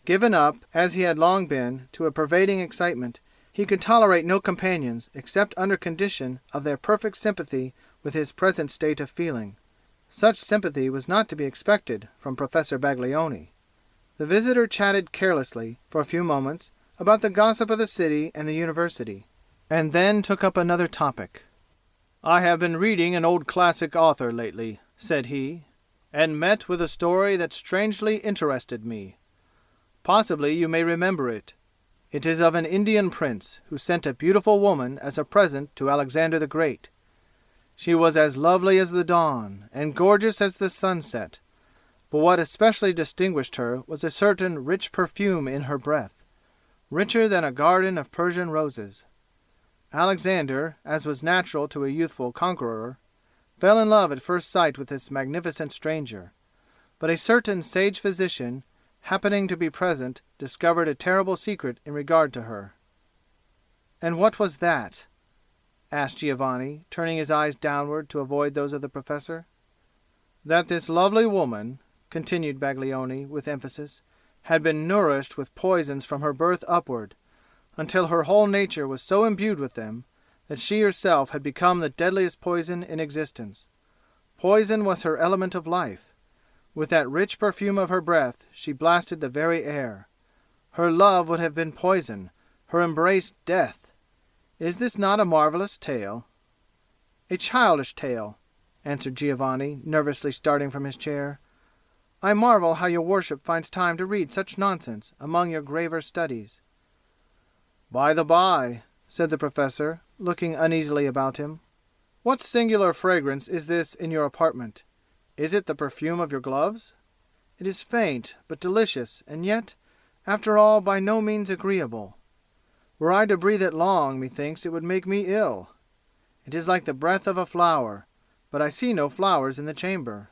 Given up, as he had long been, to a pervading excitement, he could tolerate no companions except under condition of their perfect sympathy with his present state of feeling. Such sympathy was not to be expected from Professor Baglioni. The visitor chatted carelessly, for a few moments, about the gossip of the city and the university, and then took up another topic. "I have been reading an old classic author lately," said he, "and met with a story that strangely interested me. Possibly you may remember it. It is of an Indian prince who sent a beautiful woman as a present to Alexander the Great. She was as lovely as the dawn, and gorgeous as the sunset, but what especially distinguished her was a certain rich perfume in her breath, richer than a garden of Persian roses. Alexander, as was natural to a youthful conqueror, fell in love at first sight with this magnificent stranger. But a certain sage physician, happening to be present, discovered a terrible secret in regard to her. "And what was that?" asked Giovanni, turning his eyes downward to avoid those of the professor. "That this lovely woman," continued Baglioni with emphasis, "had been nourished with poisons from her birth upward, until her whole nature was so imbued with them that she herself had become the deadliest poison in existence. Poison was her element of life. With that rich perfume of her breath she blasted the very air. Her love would have been poison, her embrace death. Is this not a marvelous tale?" "A childish tale," answered Giovanni, nervously starting from his chair. "I marvel how your worship finds time to read such nonsense among your graver studies." "By the by," said the professor, looking uneasily about him, "what singular fragrance is this in your apartment? Is it the perfume of your gloves? It is faint, but delicious, and yet, after all, by no means agreeable. Were I to breathe it long, methinks it would make me ill. It is like the breath of a flower, but I see no flowers in the chamber."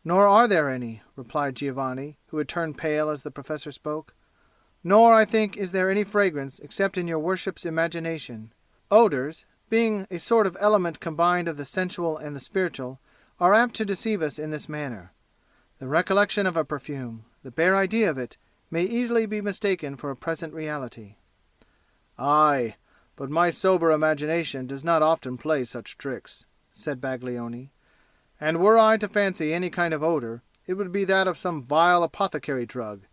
"Nor are there any," replied Giovanni, who had turned pale as the professor spoke. "Nor, I think, is there any fragrance except in your worship's imagination. Odors, being a sort of element combined of the sensual and the spiritual, are apt to deceive us in this manner. The recollection of a perfume, the bare idea of it, may easily be mistaken for a present reality." "Aye, but my sober imagination does not often play such tricks," said Baglioni. "And were I to fancy any kind of odor, it would be that of some vile apothecary drug,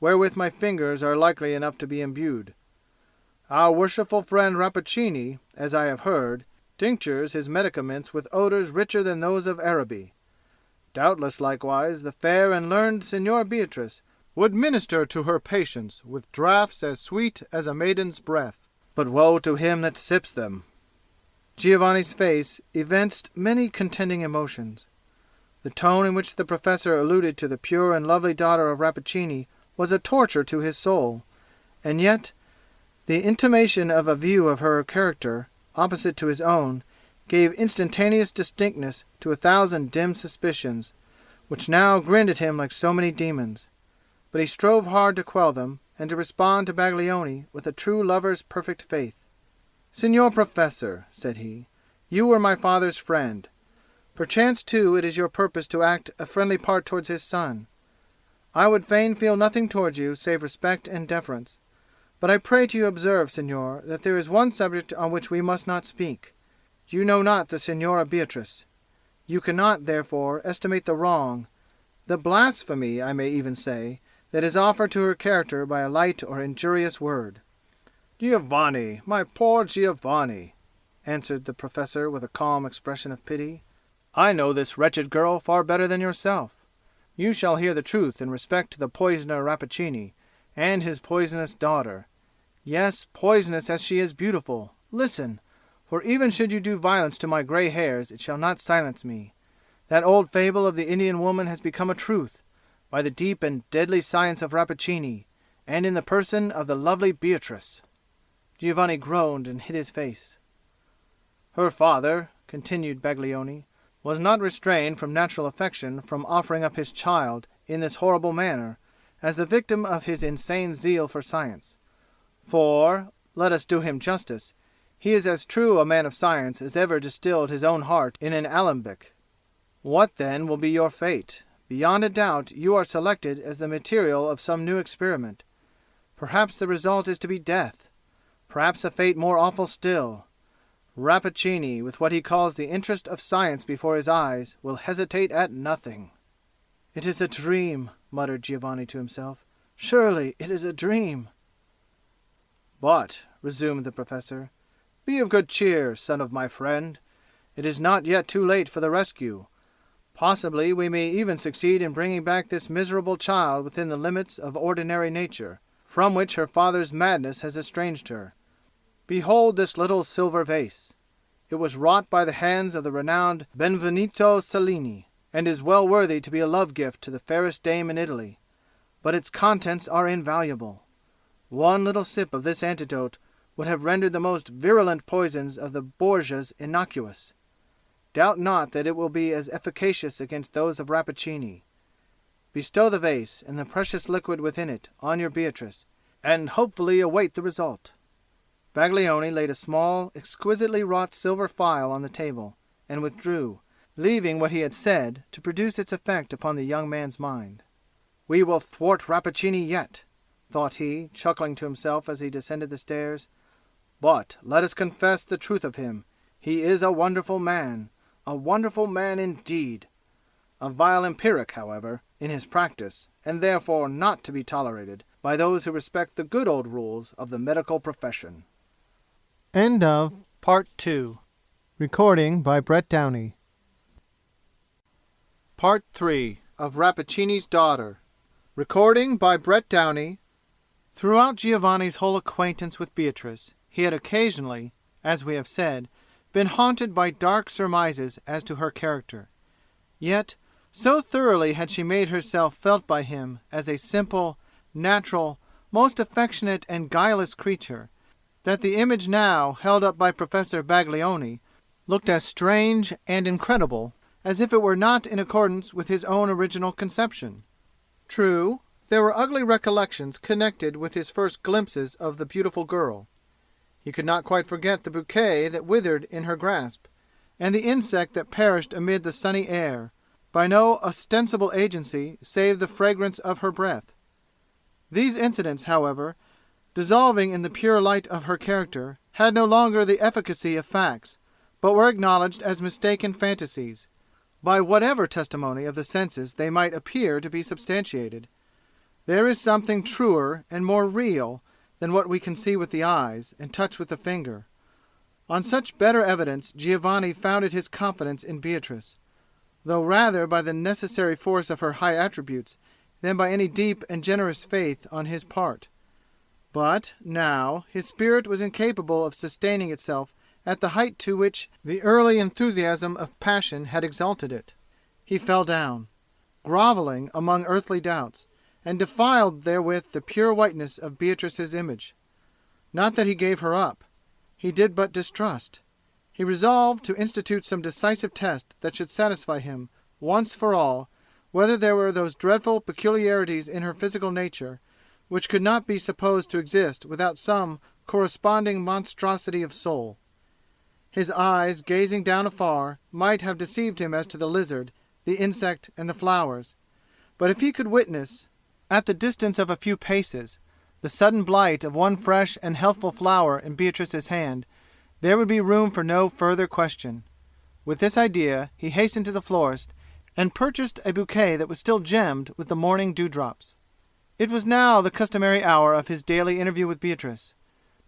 wherewith my fingers are likely enough to be imbued. Our worshipful friend Rappaccini, as I have heard, tinctures his medicaments with odors richer than those of Araby. Doubtless, likewise, the fair and learned Signora Beatrice would minister to her patients with draughts as sweet as a maiden's breath. But woe to him that sips them." Giovanni's face evinced many contending emotions. The tone in which the professor alluded to the pure and lovely daughter of Rappaccini was a torture to his soul, and yet the intimation of a view of her character, opposite to his own, gave instantaneous distinctness to 1,000 dim suspicions, which now grinned at him like so many demons. But he strove hard to quell them, and to respond to Baglioni with a true lover's perfect faith. "Signor Professor," said he, "you were my father's friend. Perchance, too, it is your purpose to act a friendly part towards his son. I would fain feel nothing towards you save respect and deference. But I pray you observe, Signor, that there is one subject on which we must not speak. You know not the Signora Beatrice. You cannot, therefore, estimate the wrong, the blasphemy, I may even say, that is offered to her character by a light or injurious word." "Giovanni, my poor Giovanni," answered the professor with a calm expression of pity. "I know this wretched girl far better than yourself. You shall hear the truth in respect to the poisoner Rappaccini and his poisonous daughter. Yes, poisonous as she is beautiful. Listen, for even should you do violence to my grey hairs it shall not silence me. That old fable of the Indian woman has become a truth, by the deep and deadly science of Rappaccini, and in the person of the lovely Beatrice." Giovanni groaned and hid his face. "Her father," continued Baglioni, "was not restrained from natural affection from offering up his child in this horrible manner as the victim of his insane zeal for science. For, let us do him justice, he is as true a man of science as ever distilled his own heart in an alembic. What, then, will be your fate? Beyond a doubt you are selected as the material of some new experiment. Perhaps the result is to be death. Perhaps a fate more awful still. Rappaccini, with what he calls the interest of science before his eyes, will hesitate at nothing." "It is a dream," muttered Giovanni to himself. "Surely it is a dream." "But," resumed the professor, "be of good cheer, son of my friend. It is not yet too late for the rescue. Possibly we may even succeed in bringing back this miserable child within the limits of ordinary nature, from which her father's madness has estranged her. Behold this little silver vase. It was wrought by the hands of the renowned Benvenuto Cellini, and is well worthy to be a love gift to the fairest dame in Italy. But its contents are invaluable. One little sip of this antidote would have rendered the most virulent poisons of the Borgias innocuous. Doubt not that it will be as efficacious against those of Rappaccini. Bestow the vase and the precious liquid within it on your Beatrice, and hopefully await the result." Baglioni laid a small, exquisitely wrought silver phial on the table, and withdrew, leaving what he had said to produce its effect upon the young man's mind. "We will thwart Rappaccini yet," thought he, chuckling to himself as he descended the stairs. "But let us confess the truth of him. He is a wonderful man indeed. A vile empiric, however, in his practice, and therefore not to be tolerated by those who respect the good old rules of the medical profession." End of Part 2. Recording by Brett Downey. Part 3 of Rappaccini's Daughter. Recording by Brett Downey. Throughout Giovanni's whole acquaintance with Beatrice, he had occasionally, as we have said, been haunted by dark surmises as to her character. Yet, so thoroughly had she made herself felt by him as a simple, natural, most affectionate and guileless creature, that the image now held up by Professor Baglioni looked as strange and incredible as if it were not in accordance with his own original conception. True, there were ugly recollections connected with his first glimpses of the beautiful girl. He could not quite forget the bouquet that withered in her grasp, and the insect that perished amid the sunny air, by no ostensible agency save the fragrance of her breath. These incidents, however, dissolving in the pure light of her character, had no longer the efficacy of facts, but were acknowledged as mistaken fantasies, by whatever testimony of the senses they might appear to be substantiated. There is something truer and more real than what we can see with the eyes and touch with the finger. On such better evidence Giovanni founded his confidence in Beatrice, though rather by the necessary force of her high attributes than by any deep and generous faith on his part. But, now, his spirit was incapable of sustaining itself at the height to which the early enthusiasm of passion had exalted it. He fell down, grovelling among earthly doubts, and defiled therewith the pure whiteness of Beatrice's image. Not that he gave her up. He did but distrust. He resolved to institute some decisive test that should satisfy him, once for all, whether there were those dreadful peculiarities in her physical nature which could not be supposed to exist without some corresponding monstrosity of soul. His eyes, gazing down afar, might have deceived him as to the lizard, the insect, and the flowers. But if he could witness, at the distance of a few paces, the sudden blight of one fresh and healthful flower in Beatrice's hand, there would be room for no further question. With this idea he hastened to the florist, and purchased a bouquet that was still gemmed with the morning dewdrops. It was now the customary hour of his daily interview with Beatrice.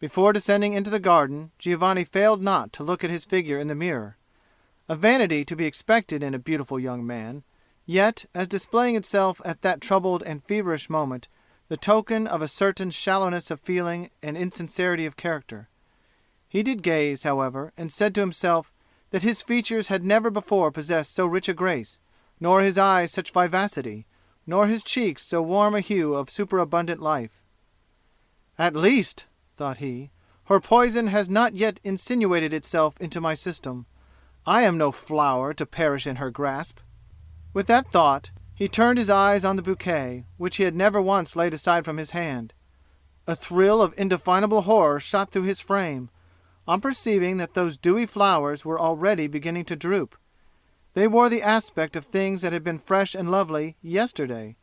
Before descending into the garden, Giovanni failed not to look at his figure in the mirror. A vanity to be expected in a beautiful young man, yet, as displaying itself at that troubled and feverish moment, the token of a certain shallowness of feeling and insincerity of character. He did gaze, however, and said to himself that his features had never before possessed so rich a grace, nor his eyes such vivacity, nor his cheeks so warm a hue of superabundant life. At least, thought he, her poison has not yet insinuated itself into my system. I am no flower to perish in her grasp. With that thought, he turned his eyes on the bouquet, which he had never once laid aside from his hand. A thrill of indefinable horror shot through his frame, on perceiving that those dewy flowers were already beginning to droop. They wore the aspect of things that had been fresh and lovely yesterday.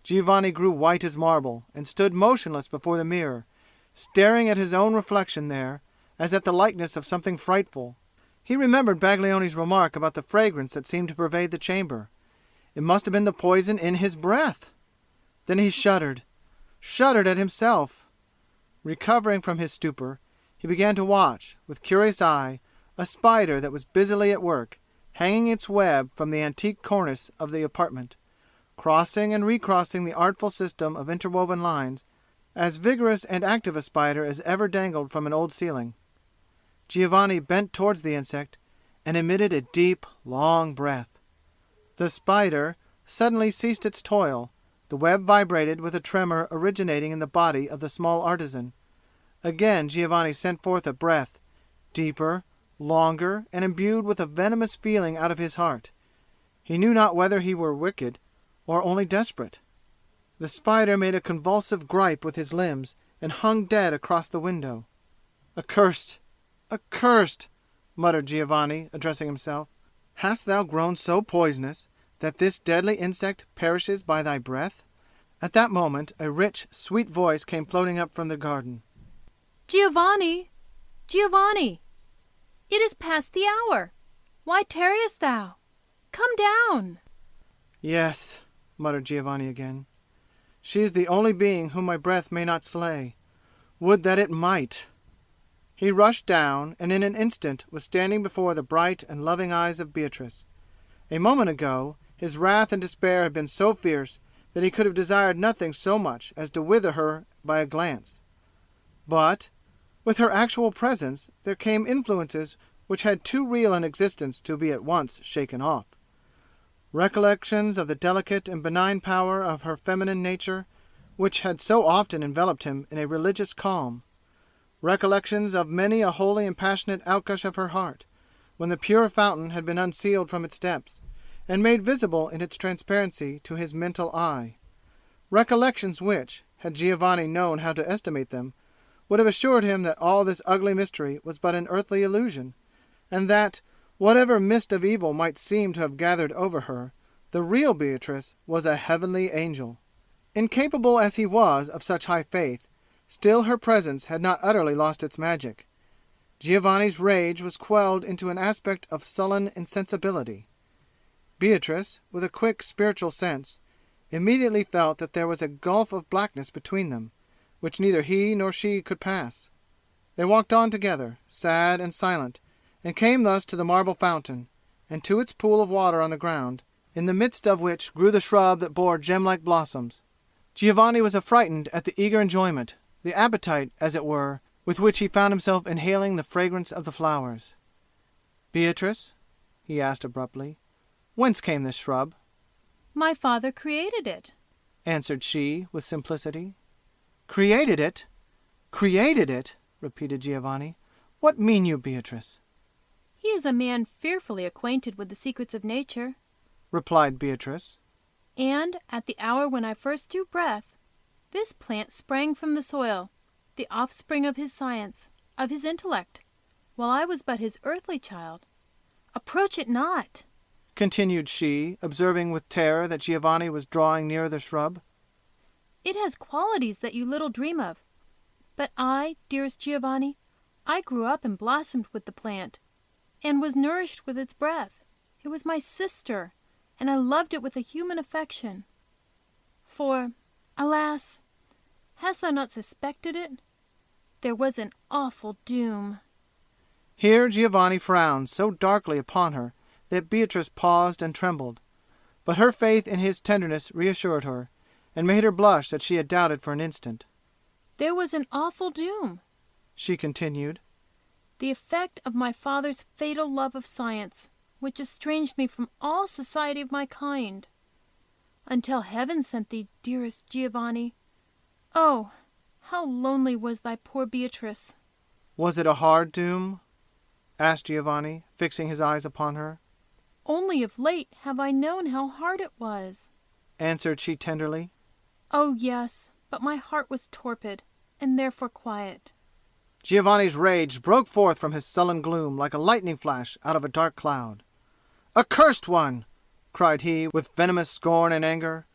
Giovanni grew white as marble, and stood motionless before the mirror, staring at his own reflection there, as at the likeness of something frightful. He remembered Baglioni's remark about the fragrance that seemed to pervade the chamber. It must have been the poison in his breath. Then he shuddered at himself. Recovering from his stupor, he began to watch, with curious eye, a spider that was busily at work, hanging its web from the antique cornice of the apartment, crossing and recrossing the artful system of interwoven lines, as vigorous and active a spider as ever dangled from an old ceiling. Giovanni bent towards the insect, and emitted a deep, long breath. The spider suddenly ceased its toil. The web vibrated with a tremor originating in the body of the small artisan. Again Giovanni sent forth a breath, deeper, longer, and imbued with a venomous feeling out of his heart. He knew not whether he were wicked or only desperate. The spider made a convulsive gripe with his limbs and hung dead across the window. Accursed! Accursed! Muttered Giovanni, addressing himself. Hast thou grown so poisonous that this deadly insect perishes by thy breath? At that moment a rich, sweet voice came floating up from the garden. Giovanni! Giovanni! It is past the hour. Why tarriest thou? Come down. Yes, muttered Giovanni again. She is the only being whom my breath may not slay. Would that it might! He rushed down, and in an instant was standing before the bright and loving eyes of Beatrice. A moment ago his wrath and despair had been so fierce that he could have desired nothing so much as to wither her by a glance. But, with her actual presence, there came influences which had too real an existence to be at once shaken off. Recollections of the delicate and benign power of her feminine nature, which had so often enveloped him in a religious calm. Recollections of many a holy and passionate outgush of her heart, when the pure fountain had been unsealed from its depths, and made visible in its transparency to his mental eye. Recollections which, had Giovanni known how to estimate them, would have assured him that all this ugly mystery was but an earthly illusion, and that, whatever mist of evil might seem to have gathered over her, the real Beatrice was a heavenly angel. Incapable as he was of such high faith, still her presence had not utterly lost its magic. Giovanni's rage was quelled into an aspect of sullen insensibility. Beatrice, with a quick spiritual sense, immediately felt that there was a gulf of blackness between them, which neither he nor she could pass. They walked on together, sad and silent, and came thus to the marble fountain, and to its pool of water on the ground, in the midst of which grew the shrub that bore gem-like blossoms. Giovanni was affrighted at the eager enjoyment, the appetite, as it were, with which he found himself inhaling the fragrance of the flowers. "Beatrice," he asked abruptly, "whence came this shrub?" My father created it, answered she with simplicity. "Created it? Created it?" repeated Giovanni. "What mean you, Beatrice?" He is a man fearfully acquainted with the secrets of nature, replied Beatrice. And at the hour when I first drew breath, this plant sprang from the soil, the offspring of his science, of his intellect, while I was but his earthly child. Approach it not, continued she, observing with terror that Giovanni was drawing near the shrub. It has qualities that you little dream of. But I, dearest Giovanni, I grew up and blossomed with the plant, and was nourished with its breath. It was my sister, and I loved it with a human affection. For, alas, hast thou not suspected it? There was an awful doom. Here Giovanni frowned so darkly upon her that Beatrice paused and trembled. But her faith in his tenderness reassured her, and made her blush that she had doubted for an instant. There was an awful doom, she continued. The effect of my father's fatal love of science, which estranged me from all society of my kind, until heaven sent thee, dearest Giovanni. Oh, how lonely was thy poor Beatrice! Was it a hard doom? Asked Giovanni, fixing his eyes upon her. Only of late have I known how hard it was, answered she tenderly. Oh, yes, but my heart was torpid, and therefore quiet. Giovanni's rage broke forth from his sullen gloom like a lightning flash out of a dark cloud. "Accursed one!" cried he, with venomous scorn and anger.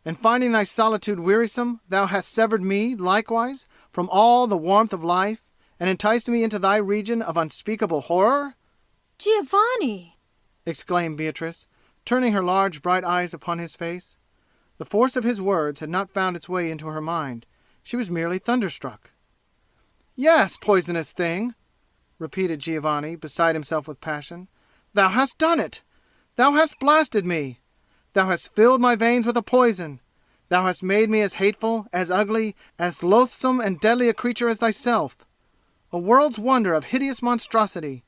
"And finding thy solitude wearisome, thou hast severed me, likewise, from all the warmth of life, and enticed me into thy region of unspeakable horror?" "Giovanni!" exclaimed Beatrice, turning her large bright eyes upon his face. The force of his words had not found its way into her mind. She was merely thunderstruck. "Yes, poisonous thing!" repeated Giovanni, beside himself with passion. "Thou hast done it! Thou hast blasted me! Thou hast filled my veins with a poison! Thou hast made me as hateful, as ugly, as loathsome and deadly a creature as thyself! A world's wonder of hideous monstrosity!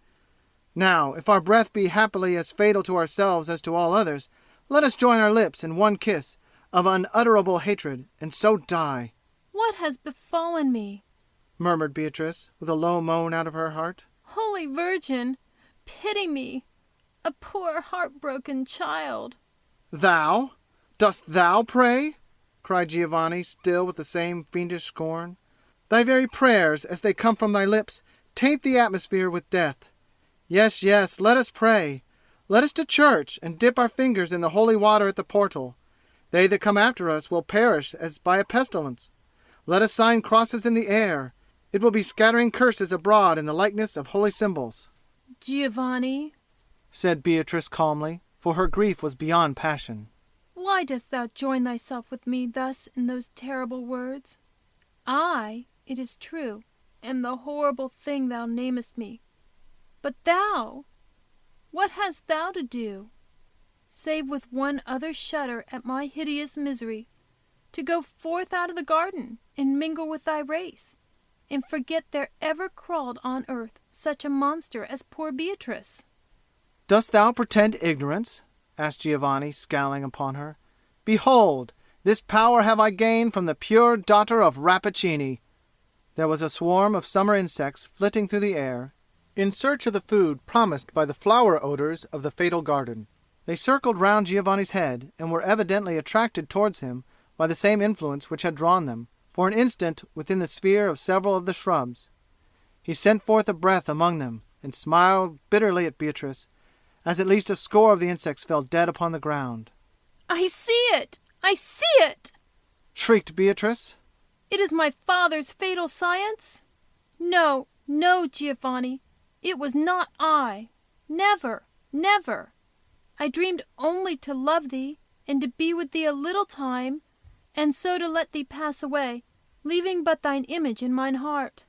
Now, if our breath be happily as fatal to ourselves as to all others, let us join our lips in one kiss of unutterable hatred, and so die." "What has befallen me?" murmured Beatrice, with a low moan out of her heart. Holy Virgin, pity me, a poor heartbroken child. Thou? Dost thou pray? Cried Giovanni, still with the same fiendish scorn. Thy very prayers, as they come from thy lips, taint the atmosphere with death. Yes, yes, let us pray. Let us to church, and dip our fingers in the holy water at the portal. They that come after us will perish as by a pestilence. Let us sign crosses in the air. It will be scattering curses abroad in the likeness of holy symbols. Giovanni, said Beatrice calmly, for her grief was beyond passion. why dost thou join thyself with me thus in those terrible words? I, it is true, am the horrible thing thou namest me. But thou, what hast thou to do, save with one other shudder at my hideous misery, to go forth out of the garden, and mingle with thy race, and forget there ever crawled on earth such a monster as poor Beatrice? Dost thou pretend ignorance? Asked Giovanni, scowling upon her. Behold, this power have I gained from the pure daughter of Rappaccini. There was a swarm of summer insects flitting through the air, in search of the food promised by the flower odors of the fatal garden. They circled round Giovanni's head, and were evidently attracted towards him by the same influence which had drawn them, for an instant, within the sphere of several of the shrubs. He sent forth a breath among them, and smiled bitterly at Beatrice, as at least a score of the insects fell dead upon the ground. I see it! I see it! Shrieked Beatrice. It is my father's fatal science? No, no, Giovanni, it was not I. Never, never. I dreamed only to love thee, and to be with thee a little time, and so to let thee pass away, leaving but thine image in mine heart.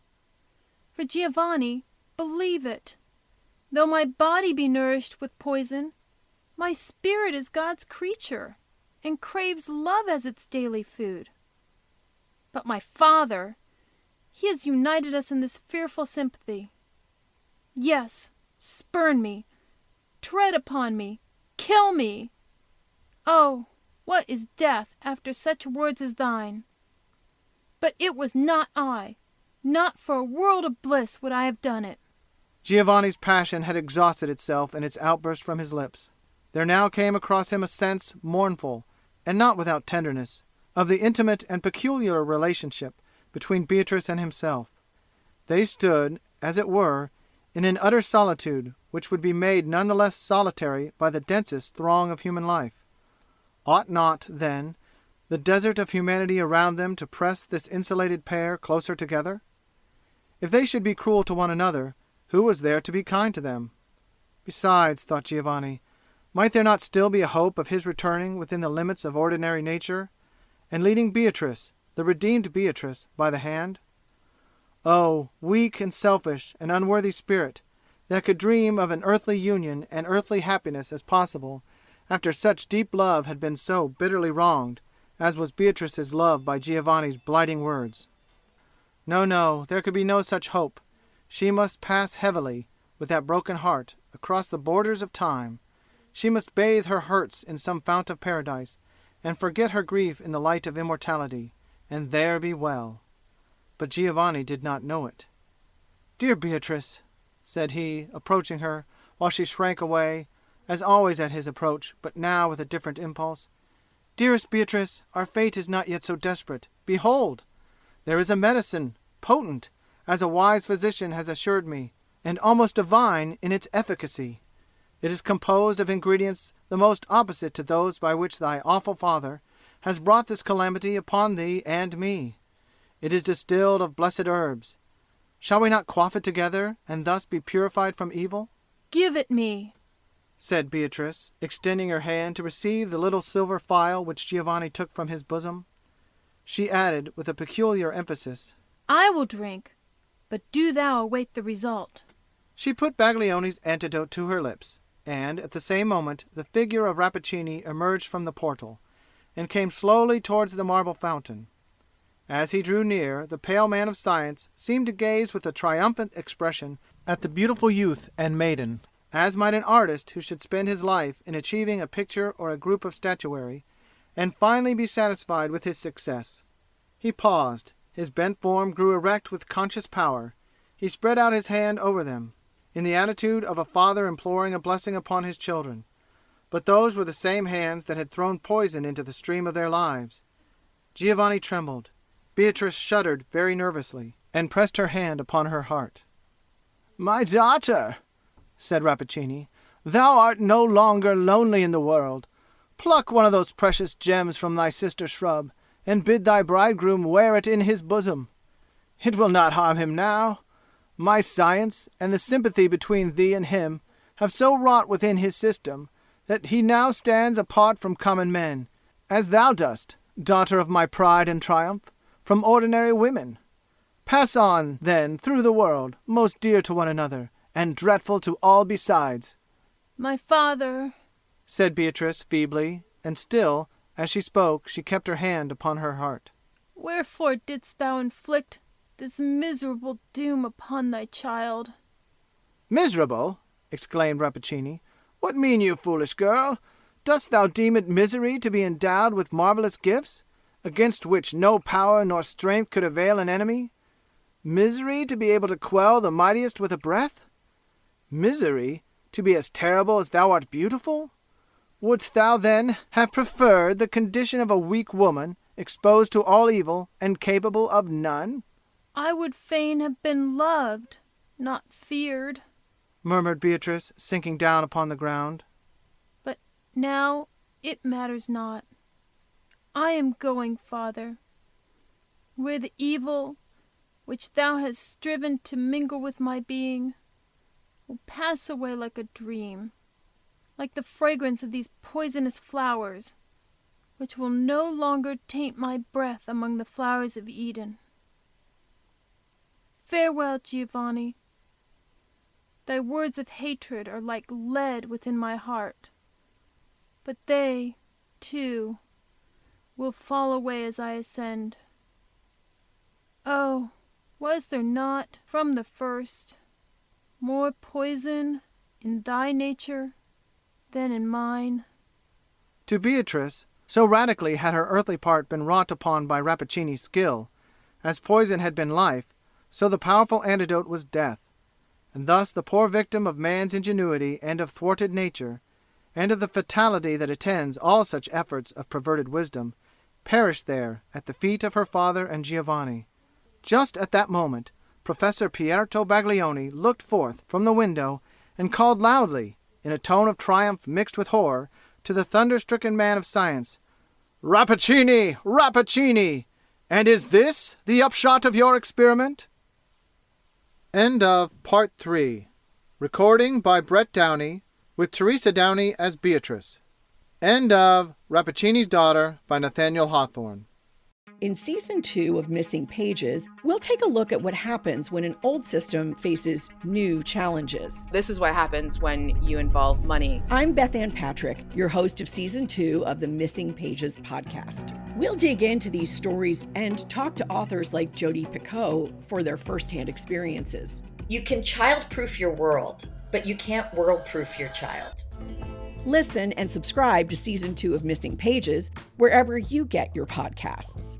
For, Giovanni, believe it, though my body be nourished with poison, my spirit is God's creature, and craves love as its daily food. But my father, he has united us in this fearful sympathy. Yes, spurn me, tread upon me, kill me. Oh, what is death after such words as thine? But it was not I. Not for a world of bliss would I have done it. Giovanni's passion had exhausted itself in its outburst from his lips. There now came across him a sense, mournful, and not without tenderness, of the intimate and peculiar relationship between Beatrice and himself. They stood, as it were, in an utter solitude which would be made none the less solitary by the densest throng of human life. Ought not, then, the desert of humanity around them to press this insulated pair closer together? If they should be cruel to one another, who was there to be kind to them? Besides, thought Giovanni, might there not still be a hope of his returning within the limits of ordinary nature, and leading Beatrice, the redeemed Beatrice, by the hand? Oh, weak and selfish and unworthy spirit, that could dream of an earthly union and earthly happiness as possible, after such deep love had been so bitterly wronged, as was Beatrice's love by Giovanni's blighting words. No, no, there could be no such hope. She must pass heavily, with that broken heart, across the borders of time. She must bathe her hurts in some fount of paradise, and forget her grief in the light of immortality, and there be well. But Giovanni did not know it. "Dear Beatrice," said he, approaching her, while she shrank away, as always at his approach, but now with a different impulse. "Dearest Beatrice, our fate is not yet so desperate. Behold! There is a medicine, potent, as a wise physician has assured me, and almost divine in its efficacy. It is composed of ingredients the most opposite to those by which thy awful father has brought this calamity upon thee and me. It is distilled of blessed herbs. Shall we not quaff it together, and thus be purified from evil?" Give it me, said Beatrice, extending her hand to receive the little silver phial which Giovanni took from his bosom. She added, with a peculiar emphasis, I will drink, but do thou await the result. She put Baglioni's antidote to her lips, and at the same moment the figure of Rappaccini emerged from the portal, and came slowly towards the marble fountain. As he drew near, the pale man of science seemed to gaze with a triumphant expression at the beautiful youth and maiden, as might an artist who should spend his life in achieving a picture or a group of statuary, and finally be satisfied with his success. He paused, His bent form grew erect with conscious power. He spread out his hand over them, in the attitude of a father imploring a blessing upon his children. But those were the same hands that had thrown poison into the stream of their lives. Giovanni trembled. Beatrice shuddered very nervously, and pressed her hand upon her heart. "My daughter," said Rappaccini, "thou art no longer lonely in the world. Pluck one of those precious gems from thy sister shrub, and bid thy bridegroom wear it in his bosom. It will not harm him now. My science, and the sympathy between thee and him, have so wrought within his system, that he now stands apart from common men, as thou dost, daughter of my pride and triumph, from ordinary women. Pass on, then, through the world, most dear to one another, and dreadful to all besides." My father, said Beatrice feebly, and still, as she spoke, she kept her hand upon her heart. wherefore didst thou inflict this miserable doom upon thy child? "Miserable!" exclaimed Rappaccini. "What mean you, foolish girl? Dost thou deem it misery to be endowed with marvelous gifts, against which no power nor strength could avail an enemy? Misery to be able to quell the mightiest with a breath? Misery to be as terrible as thou art beautiful? Wouldst thou, then, have preferred the condition of a weak woman, exposed to all evil, and capable of none?" I would fain have been loved, not feared. murmured Beatrice, sinking down upon the ground. But now it matters not. I am going, Father, where the evil which thou hast striven to mingle with my being will pass away like a dream, like the fragrance of these poisonous flowers, which will no longer taint my breath among the flowers of Eden. Farewell, Giovanni. Thy words of hatred are like lead within my heart, but they, too, will fall away as I ascend. Oh, was there not, from the first, more poison in thy nature than in mine? To Beatrice, so radically had her earthly part been wrought upon by Rappaccini's skill, as poison had been life, so the powerful antidote was death. And thus the poor victim of man's ingenuity and of thwarted nature, and of the fatality that attends all such efforts of perverted wisdom, perished there at the feet of her father and Giovanni. Just at that moment, Professor Pietro Baglioni looked forth from the window and called loudly, in a tone of triumph mixed with horror, to the thunder-stricken man of science, "Rappaccini! Rappaccini! And is this the upshot of your experiment?" End of Part 3. Recording by Brett Downey, with Teresa Downey as Beatrice. End of Rappaccini's Daughter by Nathaniel Hawthorne. In Season 2 of Missing Pages, we'll take a look at what happens when an old system faces new challenges. This is what happens when you involve money. I'm Beth Ann Patrick, your host of Season 2 of the Missing Pages podcast. We'll dig into these stories and talk to authors like Jodi Picoult for their firsthand experiences. You can child-proof your world, but you can't world-proof your child. Listen and subscribe to Season 2 of Missing Pages wherever you get your podcasts.